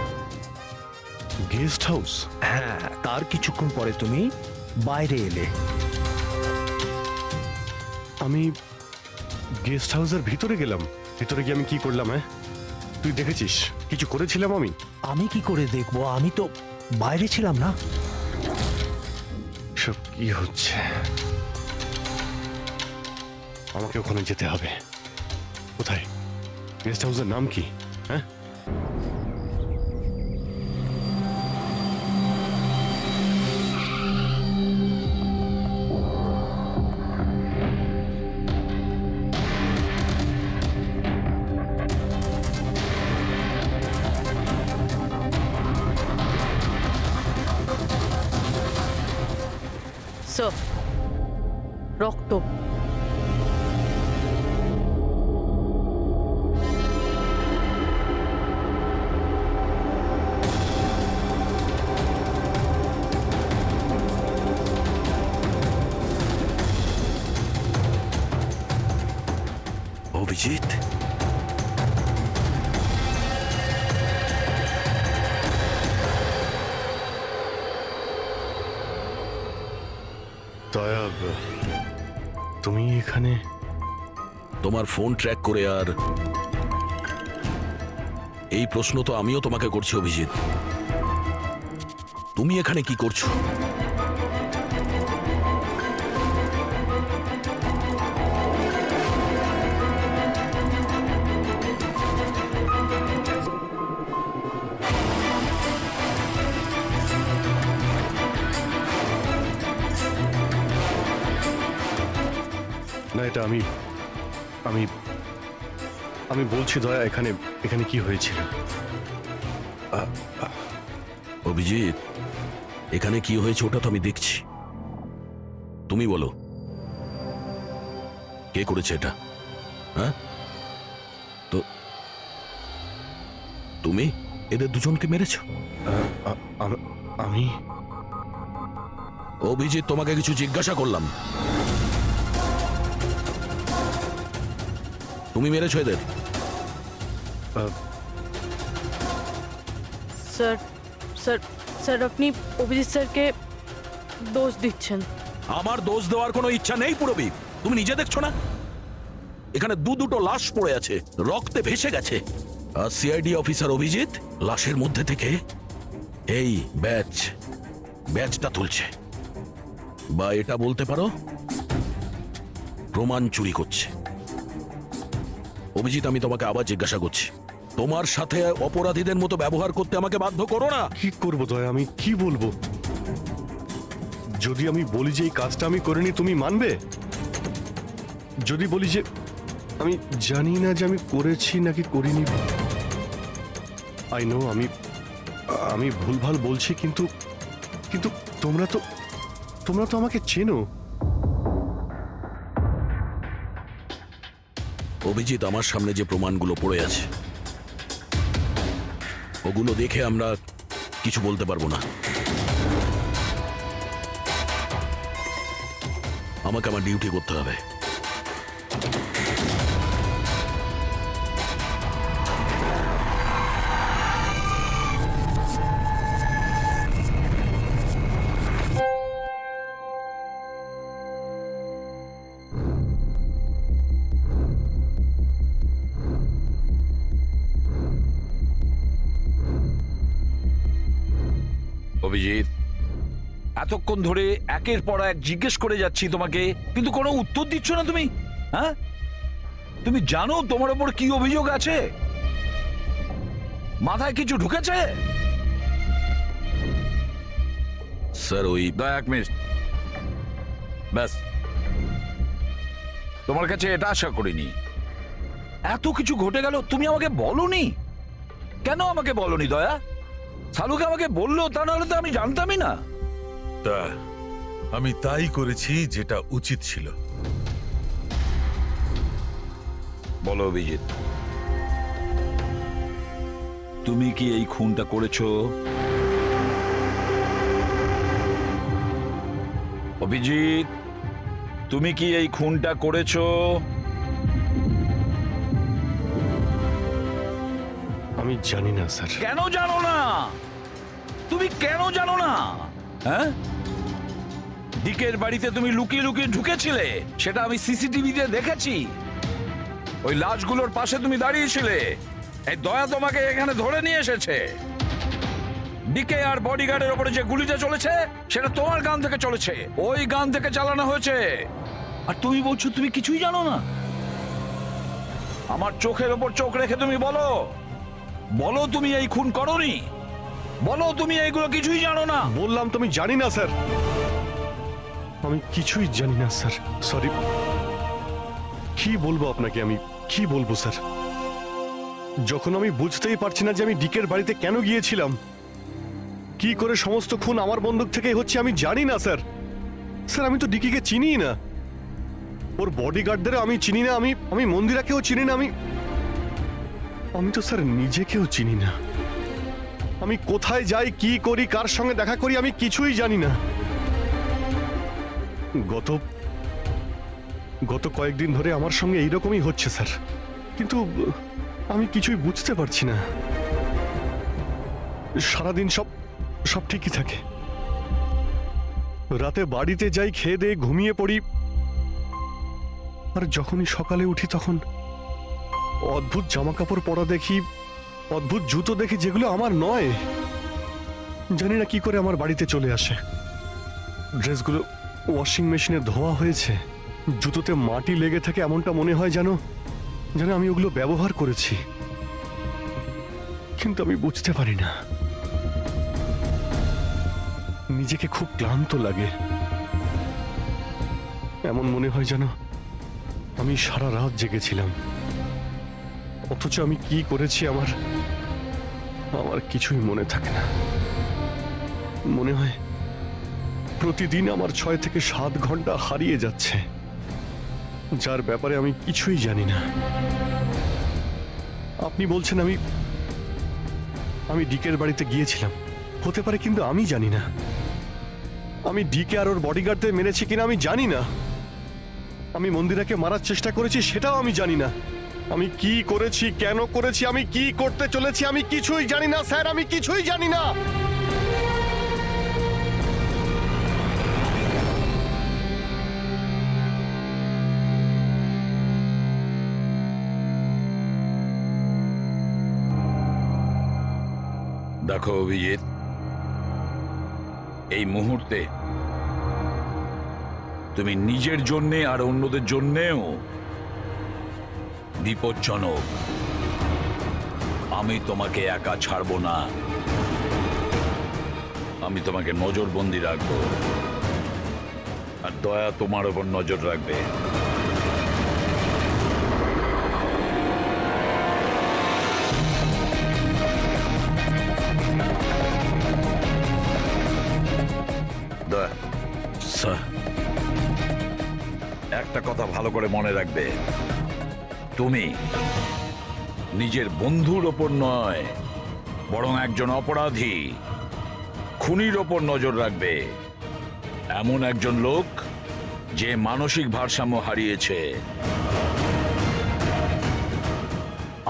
Guest house? হ্যাঁ, তার কিছুক্ষণ পরে তুমি বাইরে এলে। আমি গেস্ট হাউসের ভিতরে গেলাম? ভিতরে গিয়ে আমি কি করলাম? হ্যাঁ, তুই দেখেছিস কিছু করেছিলাম আমি? আমি কি করে দেখবো? আমি তো বাইরে ছিলাম না। সব কি হচ্ছে? আমাকে ওখানে যেতে হবে। কোথায়? গেস্ট হাউসের নাম কি? হ্যাঁ, স্যার, রক্ত। অভিজিৎ, দয়া, তুমি এখানে? তোমার ফোন ট্র্যাক করে আর এই প্রশ্ন তো আমিও তোমাকে করছি অভিজিৎ। তুমি এখানে কি করছো? না, এটা আমি আমি আমি বলছি দয়া, এখানে এখানে কি হয়েছিল? অভিজিৎ, এখানে কি হয়েছে ওটা তো আমি দেখছি। তুমি বলো, কে করেছে এটা? হ্যাঁ, তো তুমি এদের দুজনকে মেরেছ? আমি? অভিজিৎ, তোমাকে কিছু জিজ্ঞাসা করলাম। তুমি মেরেছো এদের? স্যার স্যার স্যার, আপনি অভিজিৎ স্যারকে দোষ দিচ্ছেন। আমার দোষ দেওয়ার কোনো ইচ্ছা নেই পুরবী। তুমি নিজে দেখছো না এখানে দুটো লাশ পড়ে আছে, রক্তে ভেসে গেছে। আর সিআইডি অফিসার অভিজিৎ লাশের মধ্যে থেকে এই ব্যাজটা তুলছে, বা এটা বলতে পারো প্রমাণ চুরি করছে। অভিজিৎ, আমি তোমাকে আবার জিজ্ঞাসা করছি, তোমার সাথে অপরাধীদের মতো ব্যবহার করতে আমাকে বাধ্য করো না। কি করবো দয়া, আমি কি বলবো? যদি আমি বলি যে এই কাজটা আমি করিনি, তুমি মানবে? যদি বলি যে আমি জানি না যে আমি করেছি নাকি করিনি, আই নো আমি ভুলভাল বলছি, কিন্তু কিন্তু তোমরা তো আমাকে চেনো। অভিজিৎ, আমার সামনে যে প্রমাণগুলো পড়ে আছে ওগুলো দেখে আমরা কিছু বলতে পারবো না। আমাকে আমার ডিউটি করতে হবে। অভিজিৎ, এতক্ষণ ধরে একের পর এক জিজ্ঞেস করে যাচ্ছি তোমাকে, কিন্তু কোনো উত্তর দিচ্ছ না তুমি। হ্যাঁ, তুমি জানো তোমার ওপর কি অভিযোগ আছে? মাথায় কিছু ঢুকেছে? স্যার, ওই এক মিনিট, ব্যাস। তোমার কাছে এটা আশা করিনি। এত কিছু ঘটে গেল, তুমি আমাকে বলনি কেন? আমাকে বলনি দয়া? সালুকে আমাকে বললো, তা নাহলে তো আমি জানতামই না। তা আমি তাই করেছি যেটা উচিত ছিল। বলো অভিজিৎ, তুমি কি এই খুনটা করেছো? অভিজিৎ, তুমি কি এই খুনটা করেছো? আমি জানি না স্যার। কেন জানো না? তুমি কেন জানো না? হ্যাঁ, ডিকের বাড়িতে তুমি লুকিয়ে লুকিয়ে ঢুকেছিলে, সেটা আমি সিসিটিভিতে দেখেছি। ওই লাশগুলোর পাশে তুমি দাঁড়িয়েছিলে। এই দয়া তোমাকে এখানে ধরে নিয়ে এসেছে। ডিকে আর বডিগার্ডের উপরে যে গুলিটা চলেছে সেটা তোমার গান থেকে চলেছে, ওই গান থেকে চালানো হয়েছে। আর তুমি বলছো তুমি কিছুই জানো না? আমার চোখের ওপর চোখ রেখে তুমি বলো, বলো তুমি এই খুন করোনি, বলো তুমি এইগুলো কিছুই জানো না। বললাম তুমি জানি না স্যার, আমি কিছুই জানি না স্যার। সরি। কি বলবো আপনাকে, আমি কি বলবো স্যার? যখন আমি বুঝতেই পারছি না যে আমি ডিকের বাড়িতে কেন গিয়েছিলাম, কি করে সমস্ত খুন আমার বন্দুক থেকে হচ্ছে, আমি জানি না স্যার। স্যার আমি তো ডিকিকে চিনি না, ওর বডিগার্ডদের আমি চিনি না, আমি মন্দিরাকেও চিনি না, আমি তো স্যার নিজেকেও চিনি না। আমি কোথায় যাই, কি করি, কার সঙ্গে দেখা করি, আমি কিছুই জানি না। গত কয়েকদিন ধরে আমার সঙ্গে এইরকমই হচ্ছে স্যার, কিন্তু আমি কিছুই বুঝতে পারছি না। সারাদিন সব ঠিকই থাকে, রাতে বাড়িতে যাই, খেয়ে দিয়ে ঘুমিয়ে পড়ি, আর যখনই সকালে উঠি তখন অদ্ভুত জামা কাপড় পরা দেখি, অদ্ভুত জুতো দেখি, যেগুলো আমার নয়। জানি না কি করে আমার বাড়িতে চলে আসে। ড্রেসগুলো ওয়াশিং মেশিনে ধোয়া হয়েছে, জুতোতে মাটি লেগে থাকে, এমনটা মনে হয় যেন আমি ওগুলো ব্যবহার করেছি, কিন্তু আমি বুঝতে পারি না। নিজেকে খুব ক্লান্ত লাগে, এমন মনে হয় যেন আমি সারা রাত জেগেছিলাম, অথচ আমি কি করেছি আমার কিছুই মনে থাকে না। মনে হয় প্রতিদিন আমার 6 থেকে 7 ঘন্টা হারিয়ে যাচ্ছে, যার ব্যাপারে আমি কিছুই জানি না। আপনি বলছেন আমি ডিকের বাড়িতে গিয়েছিলাম, হতে পারে, কিন্তু আমি জানি না। আমি ডিকে আর ওর বডিগার্ডদের মেরেছি কিনা আমি জানি না। আমি মন্দিরাকে মারার চেষ্টা করেছি সেটাও আমি জানি না। আমি কি করেছি, কেন করেছি, আমি কি করতে চলেছি, আমি কিছুই জানি না স্যার, আমি কিছুই জানি না। দেখো অভিজিৎ, এই মুহূর্তে তুমি নিজের জন্যে আর অন্যদের জন্যেও বিপজ্জনক। আমি তোমাকে একা ছাড়বো না, আমি তোমাকে নজরবন্দি রাখবো, আর দয়া তোমার ওপর নজর রাখবে। দয়া, স্যার, একটা কথা ভালো করে মনে রাখবে, তুমি নিজের বন্ধুর ওপর নয়, বরং একজন অপরাধী খুনির ওপর নজর রাখবে। এমন একজন লোক যে মানসিক ভারসাম্য হারিয়েছে।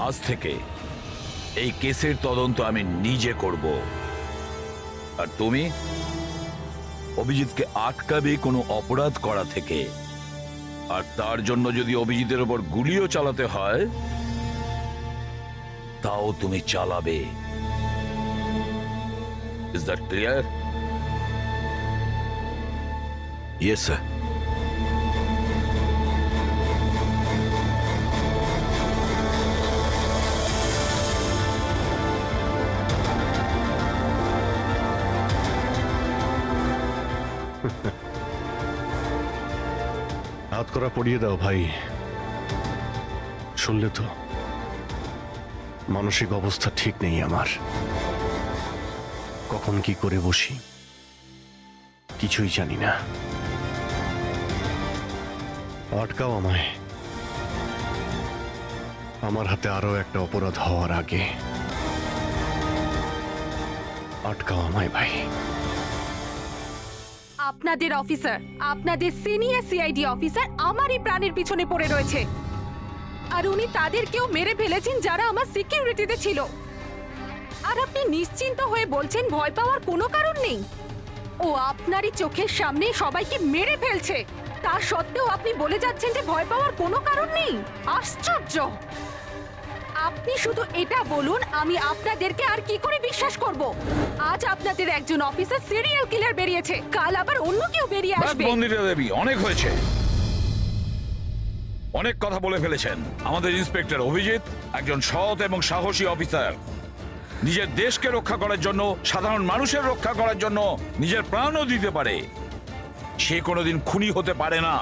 আজ থেকে এই কেসের তদন্ত আমি নিজে করব, আর তুমি অভিজিৎকে আটকাবে কোনো অপরাধ করা থেকে। আর তার জন্য যদি অভিজিতের উপর গুলিও চালাতে হয়, তাও তুমি চালাবে। Is that clear? Yes sir. হাত করা পড়িয়ে দাও ভাই। শুনলে তো, মানসিক অবস্থা ঠিক নেই আমার। কখন কি করে বসি কিছুই জানি না। আটকাও আমায়, আমার হাতে আরো একটা অপরাধ হওয়ার আগে। আটকাও আমায় ভাই। আপনাদের অফিসার, আপনাদের সিনিয়র সিআইডি অফিসার আমারই প্রাণের পিছনে পড়ে রয়েছে, আর উনি তাদেরকেও মেরে ফেলেছেন যারা আমার সিকিউরিটিতে ছিল। আর আপনি নিশ্চিন্ত হয়ে বলছেন ভয় পাওয়ার কোনো কারণ নেই। ও আপনারই চোখের সামনে সবাইকে মেরে ফেলছে, তা সত্ত্বেও আপনি বলে যাচ্ছেন যে ভয় পাওয়ার কোনো কারণ নেই। আশ্চর্য! আপনি শুধু এটা বলুন, আমি আপনাদেরকে আর কি করে বিশ্বাস করব? আজ আপনাদের একজন অফিসার সিরিয়াল কিলার বেরিয়েছে, কাল আবার অন্য কেউ বেরিয়ে ব্যাস, আসবে। মন্দিরা দেবী, অনেক হয়েছে। অনেক কথা বলে ফেলেছেন। আমাদের ইন্সপেক্টর অভিজিৎ একজন সৎ এবং সাহসী অফিসার। নিজের দেশকে রক্ষা করার জন্য, সাধারণ মানুষের রক্ষা করার জন্য নিজের প্রাণও দিতে পারে। সে কোনোদিন খুনি হতে পারে না।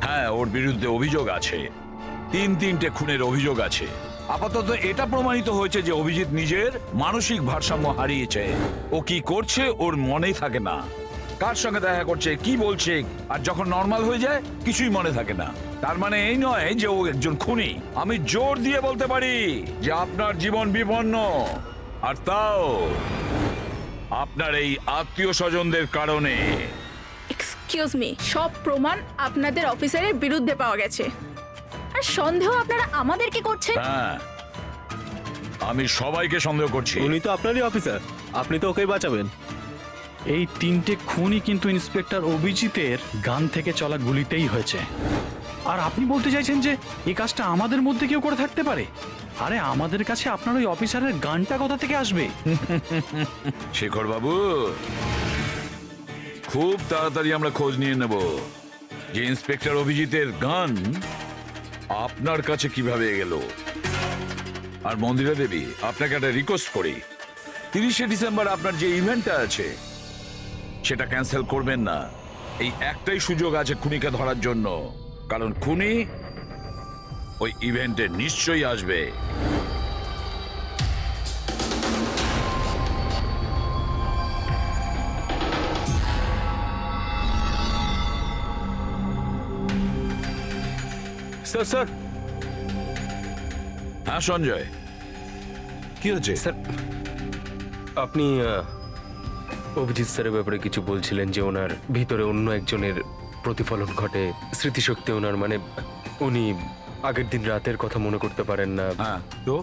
হ্যাঁ, ওর বিরুদ্ধে অভিযোগ আছে, তিনটে খুনের অভিযোগ আছে। আপাতত এটা প্রমাণিত হয়েছে যে অভিজিৎ নিজের মানসিক ভারসাম্য হারিয়েছে। ও কি করছে ওর মনেই থাকে না, কার সঙ্গে দেখা করছে, কি বলছে, আর যখন নর্মাল হয়ে যায় কিছুই মনে থাকে না। তার মানে এই নয় যে ও একজন খুনি। আমি জোর দিয়ে বলতে পারি যে আপনার জীবন বিপন্ন, আর তাও আপনার এই আত্মীয় স্বজনদের কারণে। এক্সকিউজ মি, সব প্রমাণ আপনাদের অফিসারের বিরুদ্ধে পাওয়া গেছে, আর সন্দেহ আপনারা আমাদেরকে করছেন। হ্যাঁ, আমি সবাইকে সন্দেহ করছি। উনি তো আপনারই অফিসার, আপনি তো ওকেই বাঁচাবেন। এই তিনটে খুনই কিন্তু ইন্সপেক্টর অভিজিতের গান থেকে চলা গুলিতেই হয়েছে। আর আপনি বলতে চাইছেন যে এই কাজটা আমাদের মধ্যে কেউ করে থাকতে পারে? আরে আমাদের কাছে আপনার ওই অফিসারের গানটা কোথা থেকে আসবে? শেখর বাবু, খুব তাড়াতাড়ি আমরা খোঁজ নিয়ে নেব যে ইন্সপেক্টর অভিজিতের গান আপনার কাছে কিভাবে গেল। আর মন্দিরা দেবী, আপনাকে একটা রিকোয়েস্ট করি, 30শে ডিসেম্বর আপনার যে ইভেন্টটা আছে সেটা ক্যান্সেল করবেন না। এই একটাই সুযোগ আছে খুনিকে ধরার জন্য, কারণ খুনি ওই ইভেন্টে নিশ্চয়ই আসবে। স্যার স্যার হ্যাঁ সঞ্জয়, কি হচ্ছে? স্যার, আপনি অভিজিৎ স্যারের ব্যাপারে কিছু বলছিলেন যে ওনার ভিতরে অন্য একজনের প্রতিফলন ঘটে, স্মৃতিশক্তি ওনার, মানে উনি আগের দিন রাতের কথা মনে করতে পারেন না। হ্যাঁ তো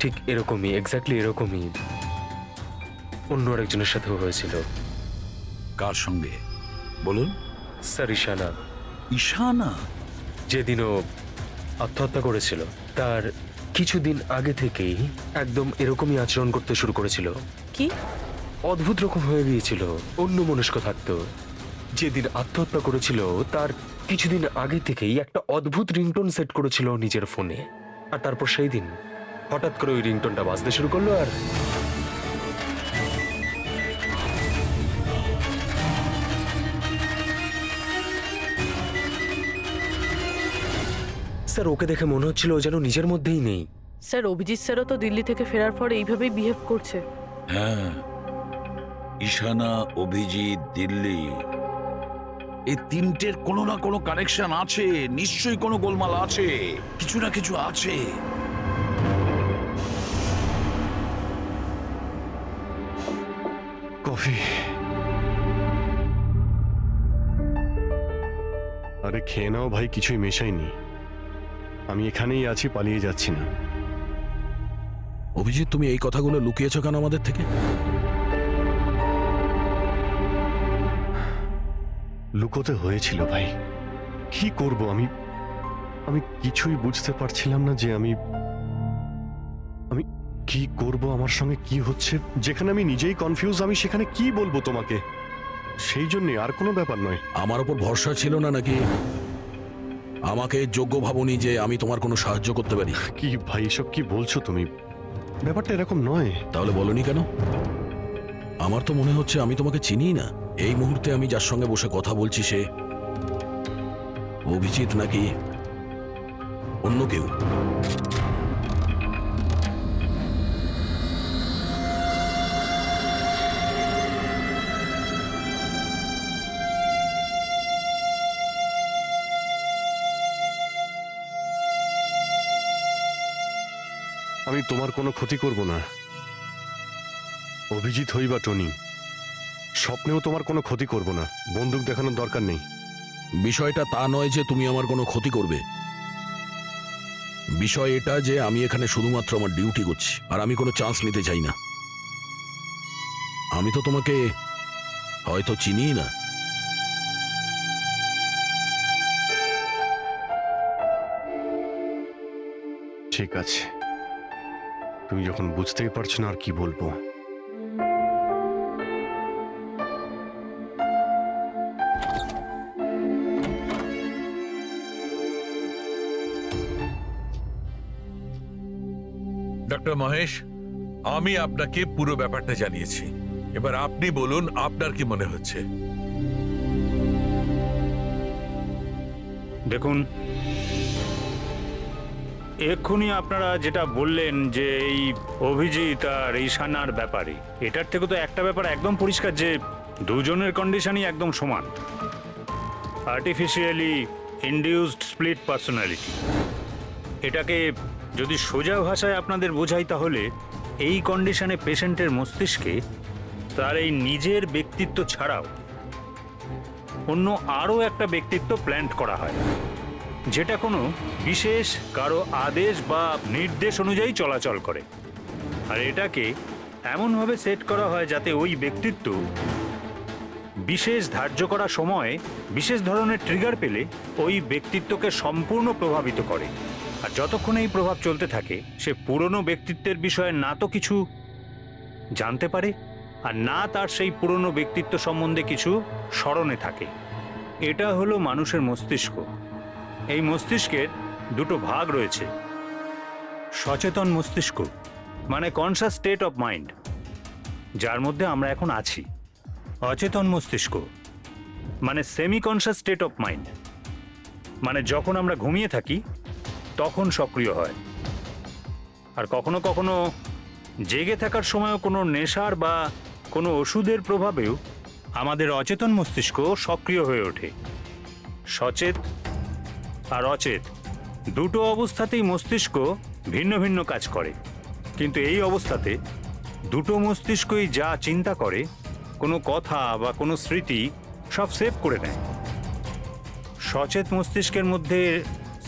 ঠিক এরকমই, এক্স্যাক্টলি এরকমই অন্য আরেকজনের সাথেও হয়েছিল। কার সঙ্গে বলুন? স্যার, ঈশানা। ঈশানা? যেদিনও আত্মহত্যা করেছিল তার কিছুদিন আগে থেকেই একদম এরকমই আচরণ করতে শুরু করেছিল। কি অদ্ভুত রকম হয়ে গিয়েছিল, অন্য মনস্ক থাকতো। যেদিন আত্মহত্যা করেছিল তার কিছুদিন আগে থেকেই একটা অদ্ভুত রিংটোন সেট করেছিল নিজের ফোনে, আর তারপর সেই দিন হঠাৎ করে ওই রিংটোনটা বাজতে শুরু করলো। আর স্যার, ওকে দেখে মনে হচ্ছিল ও যেন নিজের মধ্যেই নেই। স্যার, অভিজিৎ স্যারও তো দিল্লি থেকে ফেরার পর এইভাবেই বিহেভ করছে। হ্যাঁ, ঈশানা, অভিজিৎ, দিল্লি, এই তিনটের কোনো না কোনো কানেকশন আছে। নিশ্চয়ই কোনো গোলমাল আছে, কিছু না কিছু আছে। কফি। আরে খেয়ে নাও ভাই, কিছুই মেশাইনি। আমি এখানেই আছি, পালিয়ে যাচ্ছি না। অভিজিৎ, তুমি এই কথাগুলো লুকিয়েছো কেন আমাদের থেকে? লুকোতে হয়েছিল ভাই, কি করব আমি? আমি কিছুই বুঝতে পারছিলাম না যে আমি কি করব, আমার সঙ্গে কি হচ্ছে। যেখানে আমি নিজেই কনফিউজ, আমি সেখানে কি বলবো তোমাকে? সেই জন্য, আর কোনো ব্যাপার নয়। আমার ওপর ভরসা ছিল না নাকি? আমাকে যোগ্য ভাবনি যে আমি তোমার কোনো সাহায্য করতে পারি? কি ভাই, এসব কি বলছো তুমি? ব্যাপারটা এরকম নয়। তাহলে বলনি কেন? আমার তো মনে হচ্ছে আমি তোমাকে চিনি না। এই মুহূর্তে আমি যার সঙ্গে বসে কথা বলছি সে অভিজিৎ নাকি অন্য কেউ? আমি তোমার কোনো ক্ষতি করব না। অভিজিৎ হই বা টনি, স্বপ্নেও তোমার কোনো ক্ষতি করব না। বন্দুক দেখানোর দরকার নেই। বিষয়টা তা নয় যে তুমি আমার কোনো ক্ষতি করবে। বিষয় এটা যে আমি এখানে শুধুমাত্র আমার ডিউটি করছি, আর আমি কোনো চান্স নিতে চাই না। আমি তো তোমাকে হয়তো চিনি না। ঠিক আছে, তুমি যখন বুঝতেই পারছো না আর কি বলবো। ডক্টর মহেশ, আমি আপনাকে পুরো ব্যাপারটা জানিয়েছি। এবার আপনি বলুন আপনার কি মনে হচ্ছে। দেখুন, এক্ষুনি আপনারা যেটা বললেন যে এই অভিজিৎ আর ঈশানার ব্যাপারে, এটার থেকে তো একটা ব্যাপার একদম পরিষ্কার যে দুজনের কন্ডিশনই একদম সমান। Artificially induced split personality. এটাকে যদি সোজা ভাষায় আপনাদের বোঝাই তাহলে এই কন্ডিশনে পেশেন্টের মস্তিষ্কে তার এই নিজের ব্যক্তিত্ব ছাড়াও অন্য আরও একটা ব্যক্তিত্ব প্ল্যান্ট করা হয়, যেটা কোনো বিশেষ কারো আদেশ বা নির্দেশ অনুযায়ী চলাচল করে। আর এটাকে এমনভাবে সেট করা হয় যাতে ওই ব্যক্তিত্ব বিশেষ ধার্য করা সময়ে বিশেষ ধরনের ট্রিগার পেলে ওই ব্যক্তিত্বকে সম্পূর্ণ প্রভাবিত করে। আর যতক্ষণ এই প্রভাব চলতে থাকে সে পুরনো ব্যক্তিত্বের বিষয়ে না তো কিছু জানতে পারে আর না তার সেই পুরনো ব্যক্তিত্ব সম্বন্ধে কিছু স্মরণে থাকে। এটা হলো মানুষের মস্তিষ্ক। এই মস্তিষ্কের দুটো ভাগ রয়েছে। সচেতন মস্তিষ্ক মানে কনসাস স্টেট অফ মাইন্ড, যার মধ্যে আমরা এখন আছি। অচেতন মস্তিষ্ক মানে semi conscious state of mind, মানে যখন আমরা ঘুমিয়ে থাকি তখন সক্রিয় হয়। আর কখনো কখনো জেগে থাকার সময়ও কোনো নেশার বা কোনো ওষুধের প্রভাবেও আমাদের অচেতন মস্তিষ্ক সক্রিয় হয়ে ওঠে। সচেত আর অচেত দুটো অবস্থাতেই মস্তিষ্ক ভিন্ন ভিন্ন কাজ করে, কিন্তু এই অবস্থাতে দুটো মস্তিষ্কই যা চিন্তা করে, কোনো কথা বা কোনো স্মৃতি সব সেভ করে নেয়। সচেত মস্তিষ্কের মধ্যে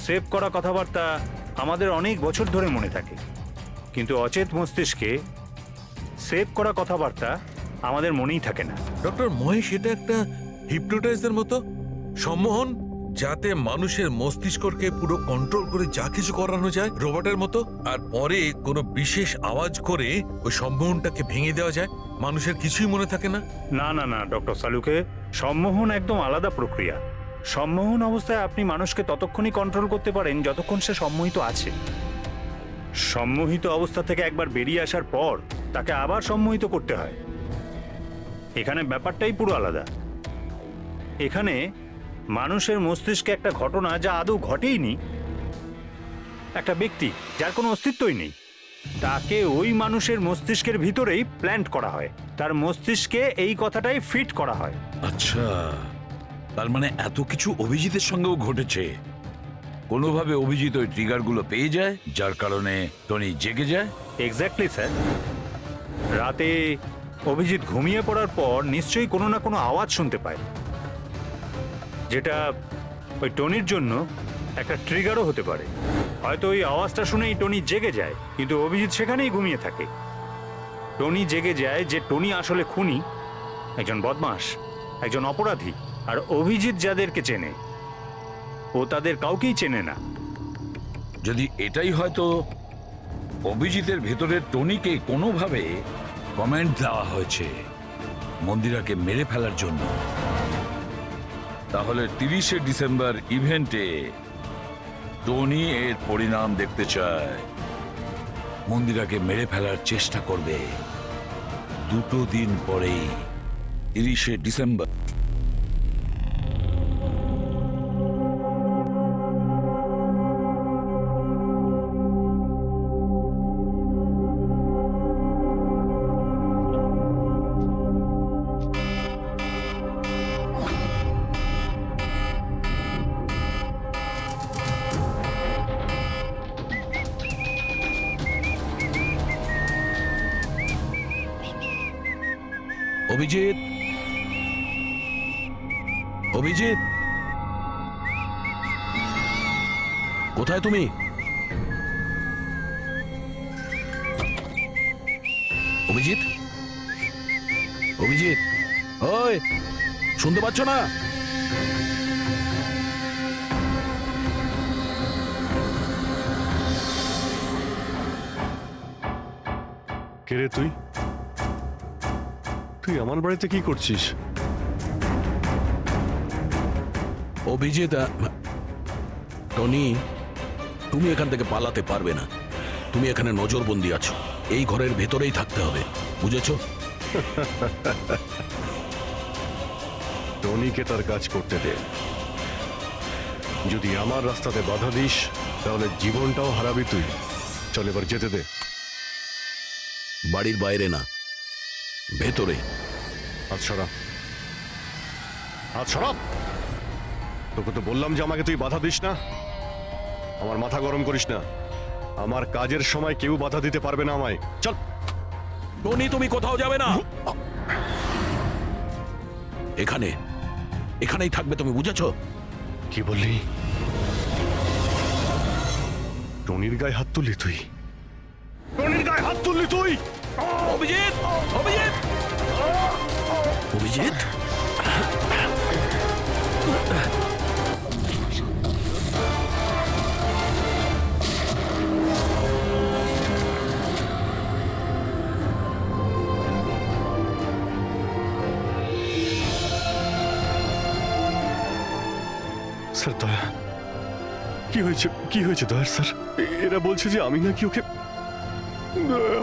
সেভ করা কথাবার্তা আমাদের অনেক বছর ধরে মনে থাকে, কিন্তু অচেত মস্তিষ্কে সেভ করা কথাবার্তা আমাদের মনেই থাকে না। ডক্টর মহেশ, এটা একটা হিপনোটাইজের মতো সম্মোহন, যাতে মানুষের মস্তিষ্ককে পুরো কন্ট্রোল করে যা কিছু করানো যায় রোবটের মতো, আর পরে কোনো বিশেষ আওয়াজ করে ওই সম্মোহনটাকে ভেঙে দেওয়া যায়। মানুষের কিছুই মনে থাকে না। না না না ডক্টর সালুকে, সম্মোহন একদম আলাদা প্রক্রিয়া। সম্মোহন অবস্থায় আপনি মানুষকে ততক্ষণই কন্ট্রোল করতে পারেন যতক্ষণ সে সম্মোহিত আছে। সম্মোহিত অবস্থা থেকে একবার বেরিয়ে আসার পর তাকে আবার সম্মোহিত করতে হয়। এখানে ব্যাপারটাই পুরো আলাদা। এখানে মানুষের মস্তিষ্কে একটা ঘটনা যা আদৌ ঘটেইনি, একটা ব্যক্তি যার কোনো অস্তিত্বই নেই, তাকে ওই মানুষের মস্তিষ্কের ভিতরেই প্ল্যান্ট করা হয়। তার মস্তিষ্কে এই কথাটাই ফিট করা হয়। আচ্ছা, তার মানে এত কিছু অভিজিতের সঙ্গেও ঘটেছে। কোনোভাবে অভিজিৎ ওই ট্রিগারগুলো পেয়ে যায়, যার কারণে টনি জেগে যায়। Exactly sir. রাতে অভিজিৎ ঘুমিয়ে পড়ার পর নিশ্চয়ই কোনো না কোনো আওয়াজ শুনতে পায়, যেটা ওই টনির জন্য একটা ট্রিগারও হতে পারে। হয়তো ওই আওয়াজটা শুনেই টনি জেগে যায়, কিন্তু অভিজিৎ সেখানেই ঘুমিয়ে থাকে। টনি জেগে যায় যে টনি আসলে খুনি, একজন বদমাশ, একজন অপরাধী। আর অভিজিৎ যাদেরকে চেনে ও তাদের কাউকেই চেনে না। যদি এটাই হয়তো অভিজিতের ভেতরের টনিকে কোনোভাবে কমেন্ট দেওয়া হয়েছে মন্দিরাকে মেরে ফেলার জন্য, তাহলে 30শে ডিসেম্বর ইভেন্টে টনি এর পরিণাম দেখতে চায়। মন্দিরাকে মেরে ফেলার চেষ্টা করবে 2 দিন পরেই, 30শে ডিসেম্বর। অভিজিৎ, অভিজিৎ, কোথায় তুমি? অভিজিৎ, অভিজিৎ, ওই শুনতে পাচ্ছ না? কে রে তুই? তুই আমার বাড়িতে কি করছিস? অভিজিৎ, টনি, তুমি এখান থেকে পালাতে পারবে না। তুমি এখানে নজরবন্দি আছো, এই ঘরের ভেতরেই থাকতে হবে, বুঝেছো? টনিকে তার কাজ করতে দে। যদি আমার রাস্তাতে বাধা দিস তাহলে জীবনটাও হারাবি তুই। চল এবার যেতে দে। বাড়ির বাইরে না, ভেতরে। হাত সরা, হাত সরা। তোকে তো বললাম যে আমাকে তুই বাধা দিস না। আমার মাথা গরম করিস না। আমার কাজের সময় কেউ বাধা দিতে পারবে না আমায়। চল। টনি, তুমি কোথাও যাবে না, এখানে, এখানেই থাকবে তুমি, বুঝেছো? কি বললি? টনির গায়ে হাত তুললি তুই? টনির গায়ে হাত তুললি তুই? অভিজিৎ, অভিজিৎ, অভিজিৎ, স্যার দয়া, কি হয়েছে? কি হয়েছে দয়ার স্যার? এরা বলছে যে আমি নাকি ওকে। দয়া।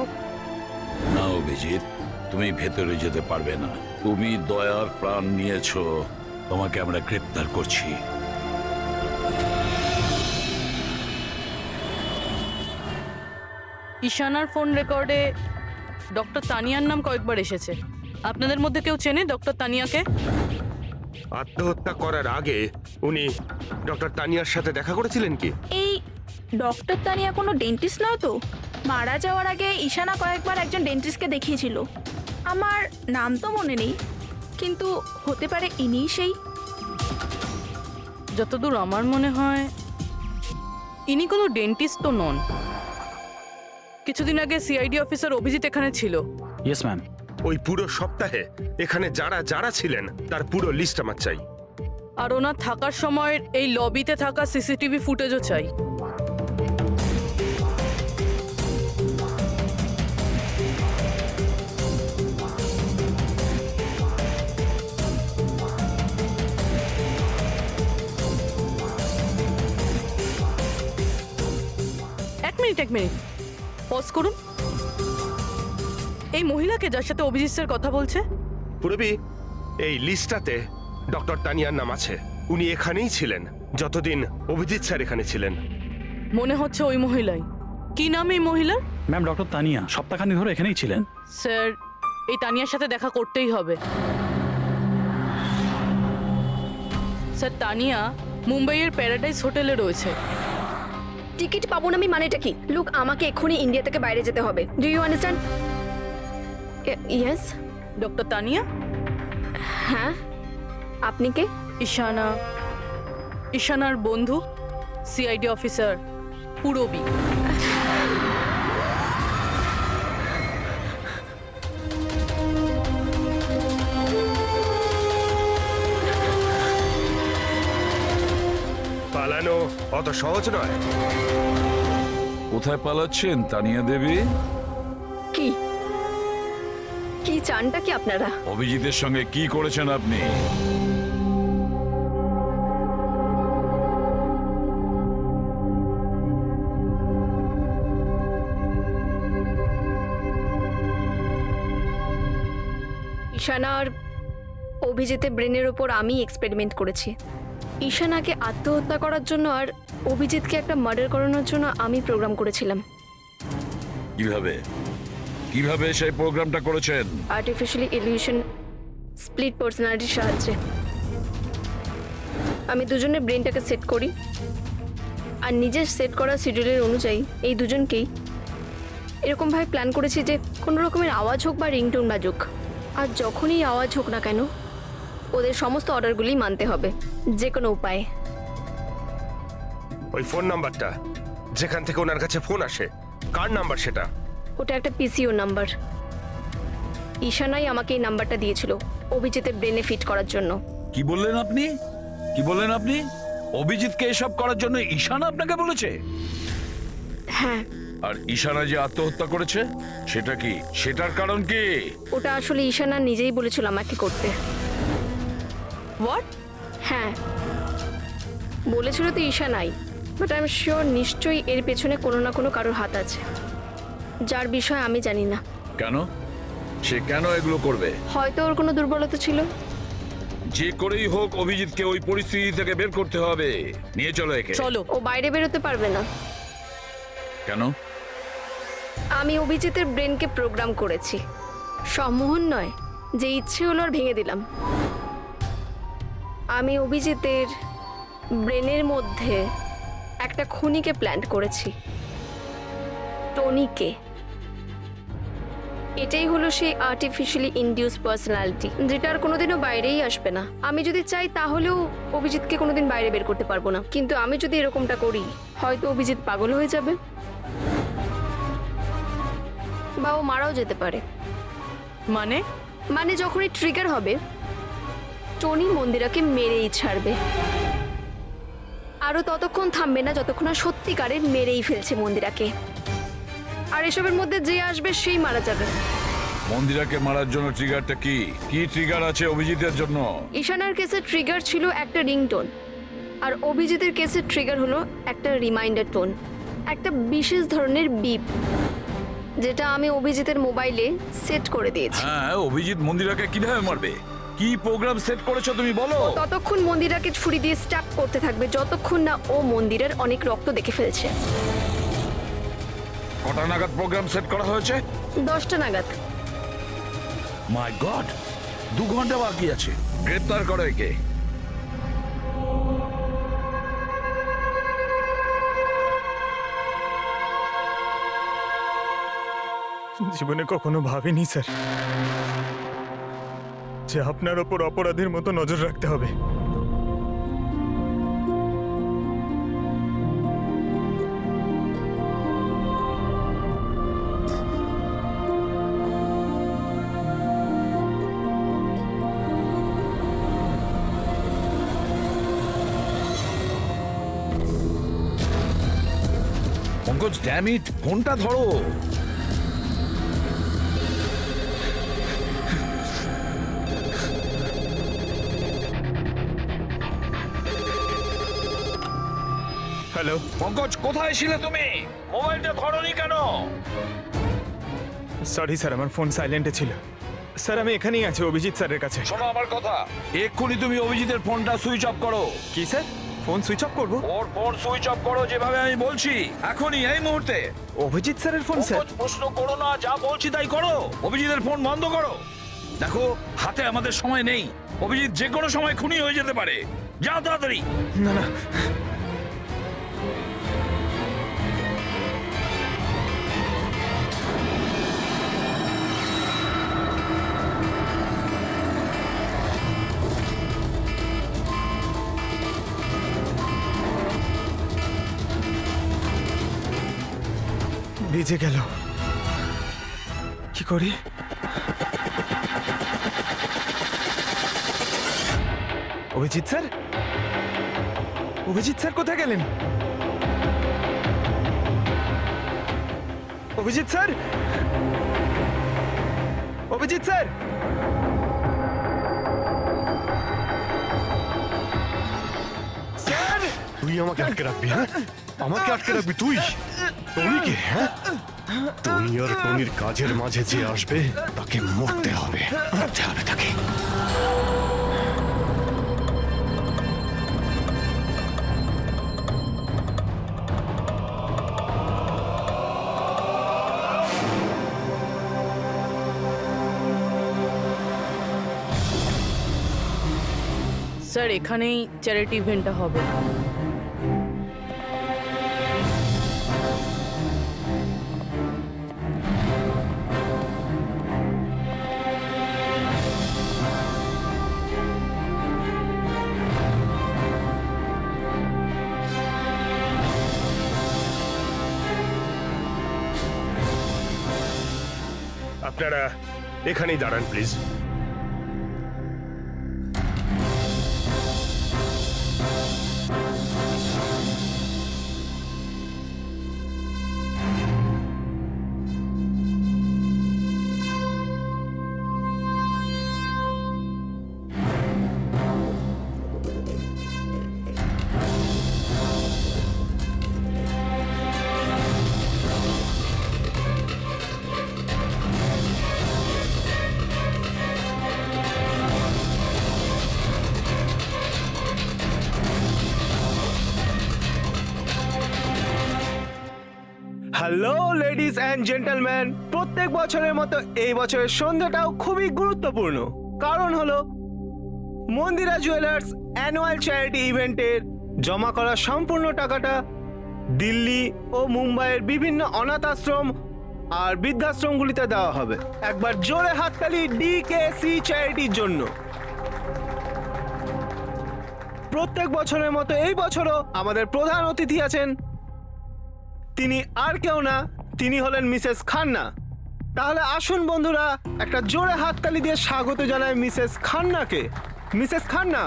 না অভিজিৎ, তুমি ভেতরে যেতে পারবে না। তুমি দয়ার প্রাণ নিয়েছো, তোমাকে আমরা গ্রেপ্তার করছি। ঈশানার ফোন রেকর্ডে ডক্টর তানিয়ার নাম কয়েকবার এসেছে। আপনাদের মধ্যে কেউ চেনে ডক্টর তানিয়াকে? আত্মহত্যা করার আগে উনি ডক্টর তানিয়ার সাথে দেখা করেছিলেন কি? এই ডক্টর তানিয়া কোনো ডেন্টিস্ট নয় তো? মারা যাওয়ার আগে ঈশানা কয়েকবার একজন ডেন্টিস্টকে দেখিয়েছিল। আমার নাম তো মনে নেই, কিন্তু হতে পারে ইনিই সেই। যতদূর আমার মনে হয় ইনি কোনো ডেন্টিস্ট তো নন। কিছুদিন আগে সিআইডি অফিসার অভিজিৎ এখানে ছিল। Yes ma'am. ওই পুরো সপ্তাহে এখানে যারা যারা ছিলেন তার পুরো লিস্ট আমার চাই। আর ওনার থাকার সময় এই লবিতে থাকা সিসিটিভি ফুটেজও চাই। এক মিনিট পজ করুন। এই মহিলাকে যার সাথে অভিজিৎ স্যার কথা বলছে? পুরবি, এই লিস্টটাতে ডক্টর তানিয়ার নাম আছে। উনি এখানেই ছিলেন যতদিন অভিজিৎ স্যার এখানে ছিলেন। মনে হচ্ছে ওই মহিলাই। কি নাম এই মহিলার? ম্যাম, ডক্টর তানিয়া সপ্তাহখানেক ধরে এখানেই ছিলেন। স্যার, এই তানিয়ার সাথে দেখা করতেই হবে। স্যার, তানিয়া মুম্বাইয়ের প্যারাডাইস হোটেলে রয়েছে। টিকিট পাবো না আমি মানেটা কি? লুক, আমাকে এক্ষুনি ইন্ডিয়া থেকে বাইরে যেতে হবে। Do you understand? Yes. Doctor Tania? হ্যাঁ, আপনি কে? ঈশানার বন্ধু, সিআইডি অফিসার পুরবী। পালানো অত সহজ নয়। কোথায় পালাচ্ছেন তানিয়া দেবী? কি কি চানটা কি আপনারা? অভিজিতের সঙ্গে কি করেছেন আপনি? ঈশানা আর অভিজিতের ব্রেনের ওপর আমি এক্সপেরিমেন্ট করেছি। ঈশানাকে আত্মহত্যা করার জন্য আর অভিজিৎকে একটা মার্ডার করানোর জন্য আমি প্রোগ্রাম করেছিলাম। কিভাবে কিভাবে সেই প্রোগ্রামটা করেছেন? আর্টিফিশিয়ালি ইলিউশন স্প্লিট পার্সোনালিটির সাহায্যে আমি দুজনের ব্রেনটাকে সেট করি, আর নিজের সেট করা শিডিউলের অনুযায়ী এই দুজনকেই এরকমভাবে প্ল্যান করেছি যে কোনো রকমের আওয়াজ হোক বা রিংটোন বাজুক, আর যখনই আওয়াজ হোক না কেন ওদের সমস্ত অর্ডারগুলি মানতে হবে, যে কোনো উপায়ে। ওই ফোন নাম্বারটা যেখান থেকে ওনার কাছে ফোন আসে, কার নাম্বার সেটা? ওটা একটা পিসিও নাম্বার। ঈশানাই আমাকে এই নাম্বারটা দিয়েছিল অভিজিতের ব্রেনে ফিট করার জন্য। কি বললেন আপনি? কি বললেন আপনি? অভিজিৎকে এসব করার জন্য ঈশানা আপনাকে বলেছে? হ্যাঁ, আর ঈশানা যে আত্মহত্যা করেছে সেটা কি? সেটার কারণ কি? ওটা আসলে ঈশানা নিজেই বলেছিল আমাকে করতে। হোয়াট? হ্যাঁ, বলেছিল তো ঈশানাই, বাট আই এম শিওর নিশ্চয়ই এর পেছনে কোনো না কোনো কারোর হাত আছে, যার বিষয়ে আমি জানি না। কেন? সে কেন এগুলো করবে? হয়তো ওর কোনো দুর্বলতা ছিল। যে করেই হোক অভিজিৎকে ওই পরিস্থিতি থেকে বের করতে হবে। নিয়ে চলো একে। চলো। ও বাইরে বেরোতে পারবে না। কেন? আমি অভিজিতের ব্রেনকে প্রোগ্রাম করেছি। সম্মোহন নয়, যে ইচ্ছে হলো আর ভেঙে দিলাম। আমি অভিজিতের ব্রেনের মধ্যে একটা খুনিকে প্ল্যান্ট করেছি, টনিকে। এটাই হলো সেই আর্টিফিশিয়ালি ইনডিউস পার্সোনালিটি, যেটা আর কোনোদিনও বাইরেই আসবে না। আমি যদি চাই তাহলেও অভিজিৎকে কোনোদিন বাইরে বের করতে পারবো না, কিন্তু আমি যদি এরকমটা করি হয়তো অভিজিৎ পাগল হয়ে যাবে বা ও মারাও যেতে পারে। মানে যখনই ট্রিগার হবে টনি মন্দিরাকে মেরেই ছাড়বে, আরও ততক্ষণ থামবে না যতক্ষণ না সত্যিকারের মেরেই ফেলছে মন্দিরাকে। আর এসবের মধ্যে যে আসবে সেই মারা যাবে। মন্দিরাকে মারার জন্য ট্রিগারটা কি? কি ট্রিগার আছে অভিজিতের জন্য? ঈশানার কেসে ট্রিগার ছিল একটা রিংটোন, আর অভিজিতের কেসে ট্রিগার হলো একটা রিমাইন্ডার টোন, একটা বিশেষ ধরনের বিপ, যেটা আমি অভিজিতের মোবাইলে সেট করে দিয়েছি। হ্যাঁ, অভিজিৎ মন্দিরাকে কিভাবে মারবে? কি প্রোগ্রাম সেট করেছো তুমি বলো? ততক্ষণ মন্দিরাকে ছুরি দিয়ে স্ট্যাপ করতে থাকবে যতক্ষণ না ও মন্দিরের অনেক রক্ত দেখে ফেলছে। কটা নাগাদ প্রোগ্রাম সেট করা হয়েছে? 10টা নাগাদ। মাই গড, 2 ঘন্টা বাকি আছে। গ্রেপ্তার করো একে। জীবনে কখনো ভাবিনি স্যার যে আপনার ওপর অপরাধের মতো নজর রাখতে হবে। পঙ্কজ, ড্যাম ইট, ফোনটা ধরো। হ্যালো পঙ্কজ, কোথায় ছিলে তুমি? মোবাইলটা ধরোনি কেন? সরি স্যার, আমার ফোন সাইলেন্টে ছিল। স্যার আমি এখানেই আছি অভিজিৎ স্যারের কাছে। শোনো আমার কথা, এক্ষুনি তুমি অভিজিতের ফোনটা সুইচ অফ করো। কি স্যার, ফোন সুইচ অফ করবো? ওর ফোন সুইচ অফ করো যেভাবে আমি বলছি, এখনই, এই মুহূর্তে। অভিজিৎ স্যারের ফোন স্যার? পঙ্কজ, প্রশ্ন করো না, যা বলছি তাই করো। অভিজিতের ফোন বন্ধ করো। দেখো, হাতে আমাদের সময় নেই। অভিজিৎ যে কোনো সময় খুনি হয়ে যেতে পারে। যাও তাড়াতাড়ি। না না, ভিজে গেল, কি করি? অভিজিৎ স্যার, অভিজিৎ স্যার কোথায় গেলেন? Abhijit sir, Abhijit sir, sir! তুই আমাকে আটকে রাখবি? হ্যাঁ, আমাকে আটকে রাখবি তুই? টনিকে? হ্যাঁ, টনি আর টনির কাজের মাঝে যে আসবে তাকে মরতে হবে, মরতে হবে তাকে। স্যার এখানেই চ্যারিটি ইভেন্টটা হবে। আপনারা এখানেই দাঁড়ান please. Hello ladies and gentleman, প্রত্যেক বছরের মতো এই বছরের সন্ধ্যাটাও খুবই গুরুত্বপূর্ণ। কারণ হলো মন্দিরা জুয়েলার্স অ্যানুয়াল চ্যারিটি ইভেন্টের জমা করা সম্পূর্ণ টাকাটা দিল্লি ও মুম্বাইয়ের বিভিন্ন অনাথ আশ্রম আর বৃদ্ধাশ্রমগুলিতে দেওয়া হবে। একবার জোরে হাততালি ডিকেসি চ্যারিটির জন্য। প্রত্যেক বছরের মতো এই বছরও আমাদের প্রধান অতিথি আছেন। তিনি আর কেউ না, তিনি হলেন মিসেস খান্না। তাহলে আসুন বন্ধুরা, একটা জোরে হাততালি দিয়ে স্বাগত জানাই মিসেস খান্নাকে। Mrs Khanna,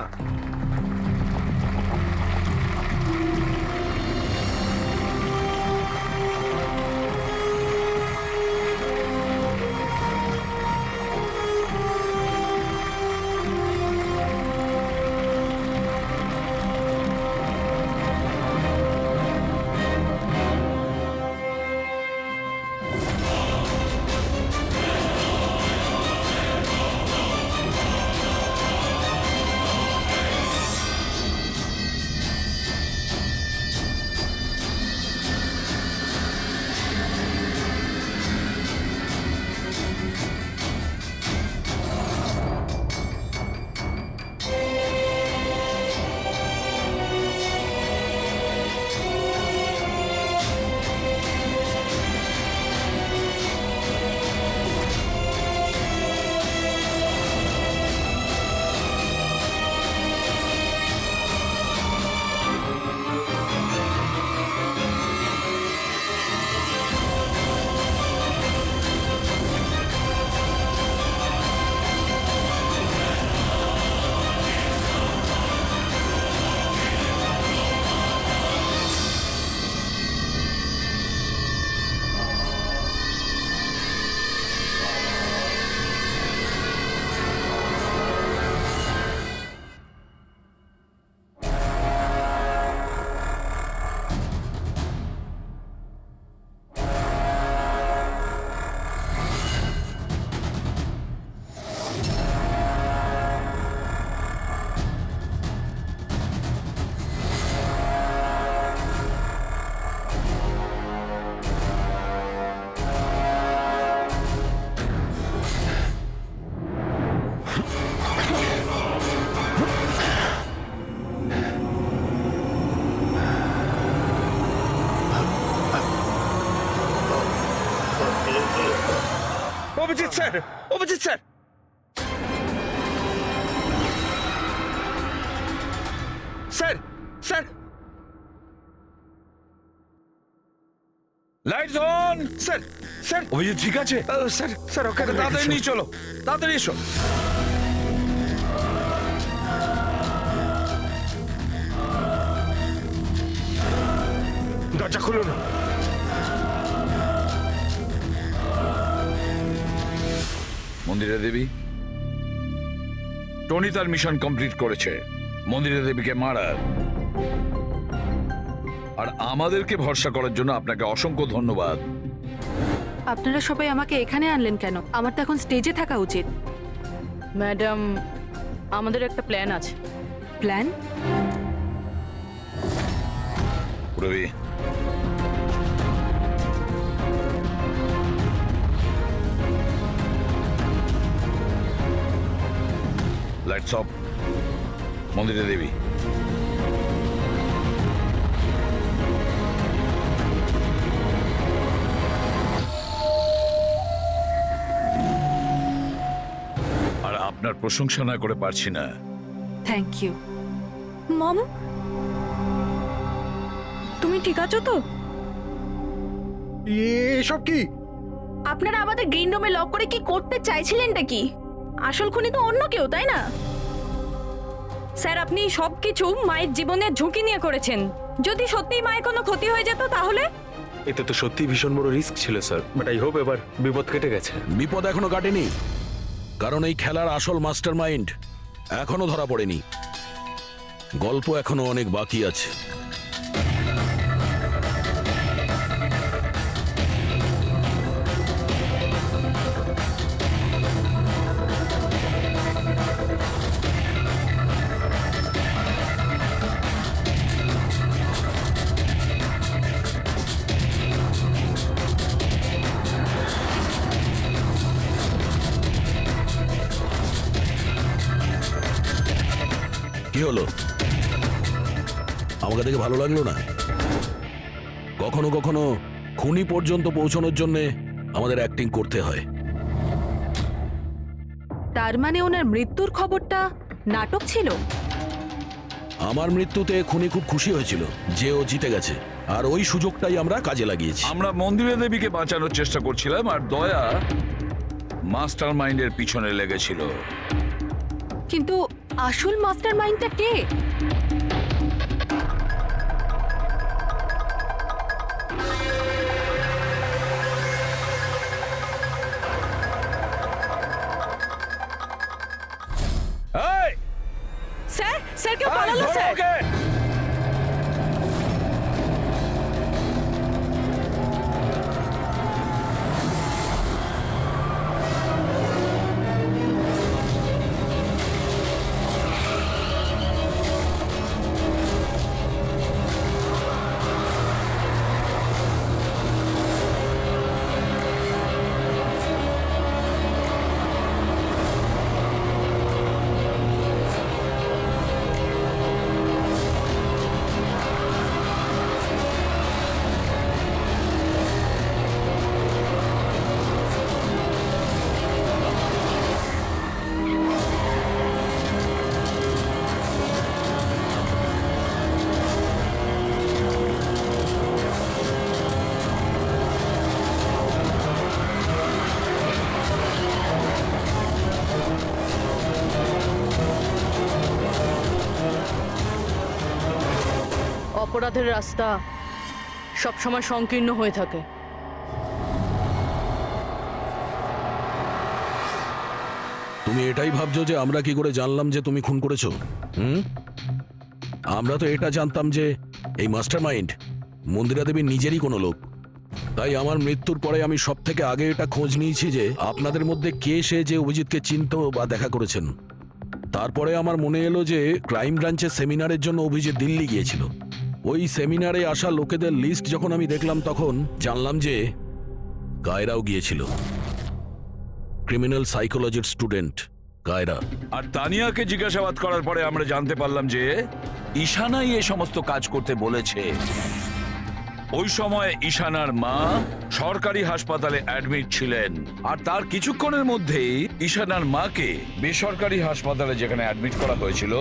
Abhijit sir, Abhijit sir, sir, sir, lights on. Sir, sir, Abhijit ঠিক আছে? স্যার, স্যার, ওকে তাড়াতাড়ি নিয়ে চলো, তাড়াতাড়ি এসো। দরজা খুলুন। মন্দিরা দেবী, টনি তার মিশন কমপ্লিট করেছে, মন্দিরা দেবীকে মারার। আর আমাদেরকে ভরসা করার জন্য আপনাকে অসংখ্য ধন্যবাদ। আপনারা সবাই আমাকে এখানে আনলেন কেন? আমার তো এখন স্টেজে থাকা উচিত। ম্যাডাম, আমাদের একটা প্ল্যান আছে। Plan? Rabi, lights off. Mandira Debi, আর আপনার প্রশংসা না করে পারছি না। Thank you. মম, তুমি ঠিক আছো তো? এসব কি? আপনারা আমাদের গ্রিন রুমে লক করে কি করতে চাইছিলেনটা কি? আসল খুনি তো অন্য কেউ, তাই না? স্যার, আপনি সবকিছু মায়ের জীবনের ঝুঁকি নিয়ে করেছেন। যদি সত্যিই মায়ের কোনো ক্ষতি হয়ে যেত তাহলে? এতে তো সত্যি ভীষণ বড় রিস্ক ছিল স্যার, বাট আই হোপ এবার বিপদ কেটে গেছে। বিপদ এখনো কাটেনি, কারণ এই খেলার আসল মাস্টার মাইন্ড এখনো ধরা পড়েনি। গল্প এখনো অনেক বাকি আছে। কি হলো? আমাকে দেখে ভালো লাগলো না? কখনো কখনো খুনি পর্যন্ত পৌঁছানোর জন্য আমাদের অ্যাক্টিং করতে হয়। তার মানে ওনার মৃত্যুর খবরটা নাটক ছিল? আমার মৃত্যুতে খুনি খুব খুশি হয়েছিল যে ও জিতে গেছে, আর ওই সুযোগটাই আমরা কাজে লাগিয়েছি। আমরা মন্দিরা দেবীকে বাঁচানোর চেষ্টা করছিলাম, আর দয়া মাস্টার মাইন্ডের পিছনে লেগেছিল। কিন্তু আসল মাস্টার মাইন্ডটা কে? স্যার, স্যার কেউ পালালো স্যার। অপরাধের রাস্তা সবসময় সংকীর্ণ হয়ে থাকে। তুমি এটাই ভাবছো যে আমরা কি করে জানলাম যে তুমি খুন করেছো? আমরা তো এটা জানতাম যে এই মাস্টার মাইন্ড মন্দিরা দেবীর নিজেরই কোনো লোক। তাই আমার মৃত্যুর পরে আমি সব থেকে আগে এটা খোঁজ নিয়েছি যে আপনাদের মধ্যে কে সে যে অভিজিৎকে চিনতো বা দেখা করেছেন। তারপরে আমার মনে এলো যে ক্রাইম ব্রাঞ্চের সেমিনারের জন্য অভিজিৎ দিল্লি গিয়েছিল। ওই সেমিনারে আসা লোকেদের লিস্ট যখন আমি দেখলাম তখন জানলাম যে কায়রাও গিয়েছিল। ক্রিমিনাল সাইকোলজির স্টুডেন্ট কায়রা। আর তানিয়াকে জিজ্ঞাসাবাদ করার পরে আমরা জানতে পারলাম যে ঈশানাই এই সমস্ত কাজ করতে বলেছে। ওই সময় ঈশানার মা সরকারি হাসপাতালে অ্যাডমিট ছিলেন, আর তার কিছুক্ষণের মধ্যেই ঈশানার মাকে বেসরকারি হাসপাতালে যেখানে অ্যাডমিট করা হয়েছিল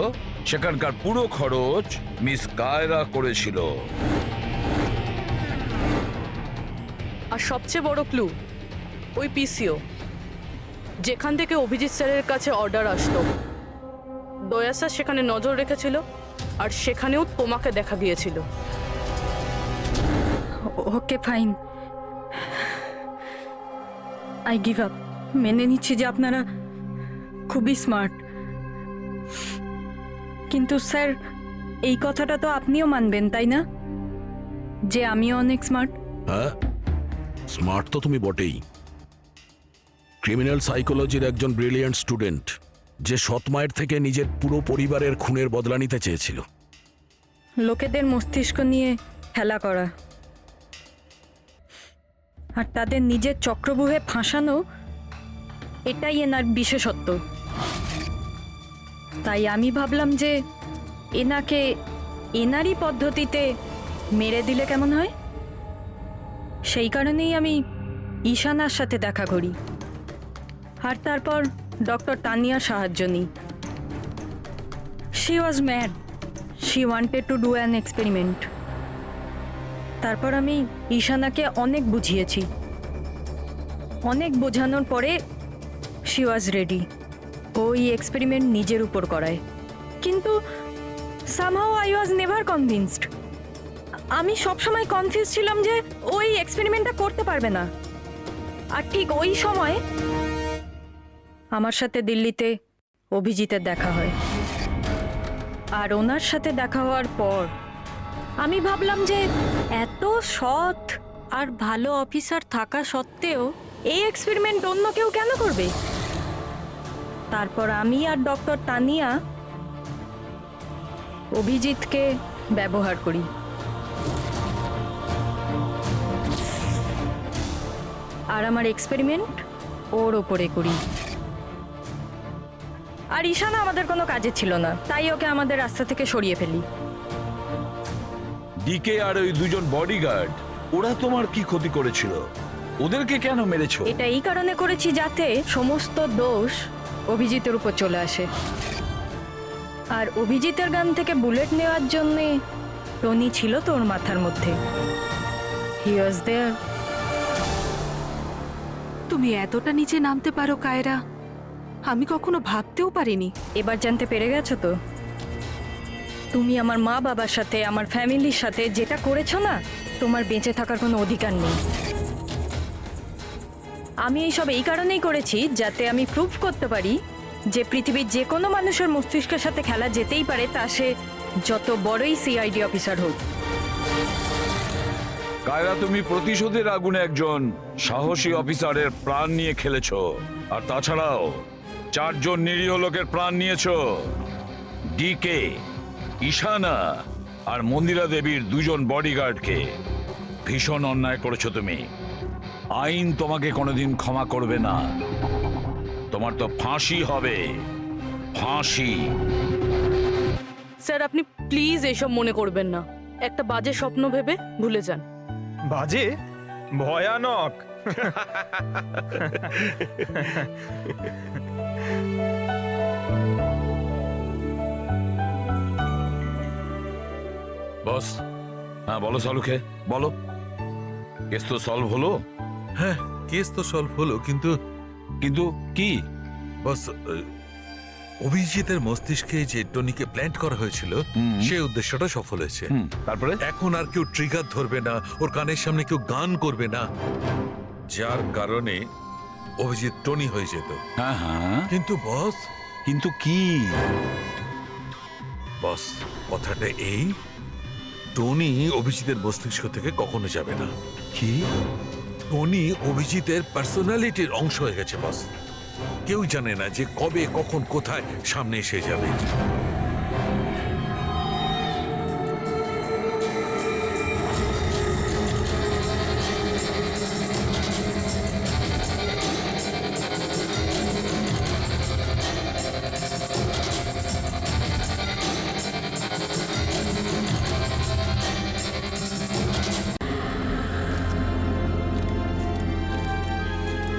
সেখানকার পুরো খরচ মিস কায়রা করেছিল। আর সবচেয়ে বড় ক্লু ওই পিসিও, যেখান থেকে অভিজিৎ স্যারের কাছে অর্ডার আসতো। দয়া স্যার সেখানে নজর রেখেছিল, আর সেখানেও তোমাকে দেখা গিয়েছিল। Okay fine, I give up. মেনে নিচ্ছি যে আপনারা খুবই স্মার্ট, কিন্তু স্যার এই কথাটা তো আপনিও মানবেন তাই না, যে আমিও অনেক স্মার্ট? হ্যাঁ, স্মার্ট তো তুমি বটেই। ক্রিমিনাল সাইকোলজির একজন ব্রিলিয়ান্ট স্টুডেন্ট, যে সৎ মায়ের থেকে নিজের পুরো পরিবারের খুনের বদলা নিতে চেয়েছিল। লোকেদের মস্তিষ্ক নিয়ে খেলা করা আর তাদের নিজের চক্রব্যূহে ফাঁসানো, এটাই এনার বিশেষত্ব। তাই আমি ভাবলাম যে এনাকে এনারই পদ্ধতিতে মেরে দিলে কেমন হয়। সেই কারণেই আমি ঈশানার সাথে দেখা করি, আর তারপর ডক্টর তানিয়ার সাহায্য নিই। She was mad, she wanted to do an experiment. তারপর আমি ঈশানাকে অনেক বুঝিয়েছি, অনেক বোঝানোর পরে শি ওয়াজ রেডি। ওই এক্সপেরিমেন্ট নিজের উপর করায়, কিন্তু somehow I was never convinced. আমি সবসময় কনফিউজ ছিলাম যে ওই এক্সপেরিমেন্টটা করতে পারবে না। আর ঠিক ওই সময় আমার সাথে দিল্লিতে অভিজিতের দেখা হয়, আর ওনার সাথে দেখা হওয়ার পর আমি ভাবলাম যে এত সৎ আর ভালো অফিসার থাকা সত্ত্বেও এই এক্সপেরিমেন্ট অন্য কেউ কেন করবে। তারপর আমি আর ডক্টর তানিয়া অভিজিৎকে ব্যবহার করি। আর আমার এক্সপেরিমেন্ট ওর ওপরে করি। আর ঈশানা আমাদের কোনো কাজে ছিল না, তাই ওকে আমাদের রাস্তা থেকে সরিয়ে ফেলি। ডিকে আর ওই দুজন বডিগার্ড, ওরা তোমার কি ক্ষতি করেছিল? ওদেরকে কেন মেরেছো? এটা এই কারণে করেছি যাতে সমস্ত দোষ অভিজিতের উপর চলে আসে। আর অভিজিতের গান থেকে বুলেট নেওয়ার জন্য টনি ছিল তোর মাথার মধ্যে। হি ওয়াজ দেয়ার। তুমি এতটা নিচে নামতে পারো কায়রা, আমি কখনো ভাবতেও পারিনি। এবার জানতে পেরে গেছো তো? তুমি আমার মা বাবার সাথে, আমার ফ্যামিলির সাথে যেটা করেছো না, তোমার বেঁচে থাকার কোনো অধিকার নেই। আমি এইসব এই কারণেই করেছি যাতে আমি প্রুভ করতে পারি যে পৃথিবীর যে কোনো মানুষের মস্তিষ্কের সাথে খেলা যেতেই পারে, তা সে যত বড়ই সিআইডি অফিসার হোক। কায়রা, তুমি প্রতিশোধের আগুনে একজন সাহসী অফিসারের প্রাণ নিয়ে খেলেছো। আর তাছাড়াও 4 জন নিরীহ লোকের প্রাণ নিয়েছো। ডিকে, ঈশানা আর মন্দিরা দেবীর 2 জন বডিগার্ডকে। ভীষণ অন্যায় করেছো তুমি। আইন তোমাকে কোনোদিন ক্ষমা করবে না। তোমার তো ফাঁসি হবে, ফাঁসি। স্যার, আপনি প্লিজ এসব মনে করবেন না। একটা বাজে স্বপ্ন ভেবে ভুলে যান। বাজে? ভয়ানক। বস, হ্যাঁ বলো সালুকে, বলো। কেস তো সলভ হলো। হ্যাঁ, কেস তো সলভ হলো, কিন্তু কিন্তু কি? বস, অভিজিতের মস্তিষ্কে যে টনিকে প্ল্যান্ট করা হয়েছিল, সেই উদ্দেশ্যটা সফল হয়েছে। তারপরে এখন আর কেউ ট্রিগার ধরবে না, ওর কানের সামনে কেউ গান করবে না, যার কারণে অভিজিৎ টনি হয়ে যেত। হ্যাঁ হ্যাঁ, কিন্তু বস, কিন্তু কি? বস, কথাটা এই, টনি অভিজিতের মস্তিষ্ক থেকে কখনো যাবে না। কি? টনি অভিজিতের পার্সোনালিটির অংশ হয়ে গেছে বস। কেউ জানে না যে কবে, কখন, কোথায় সামনে এসে যাবে।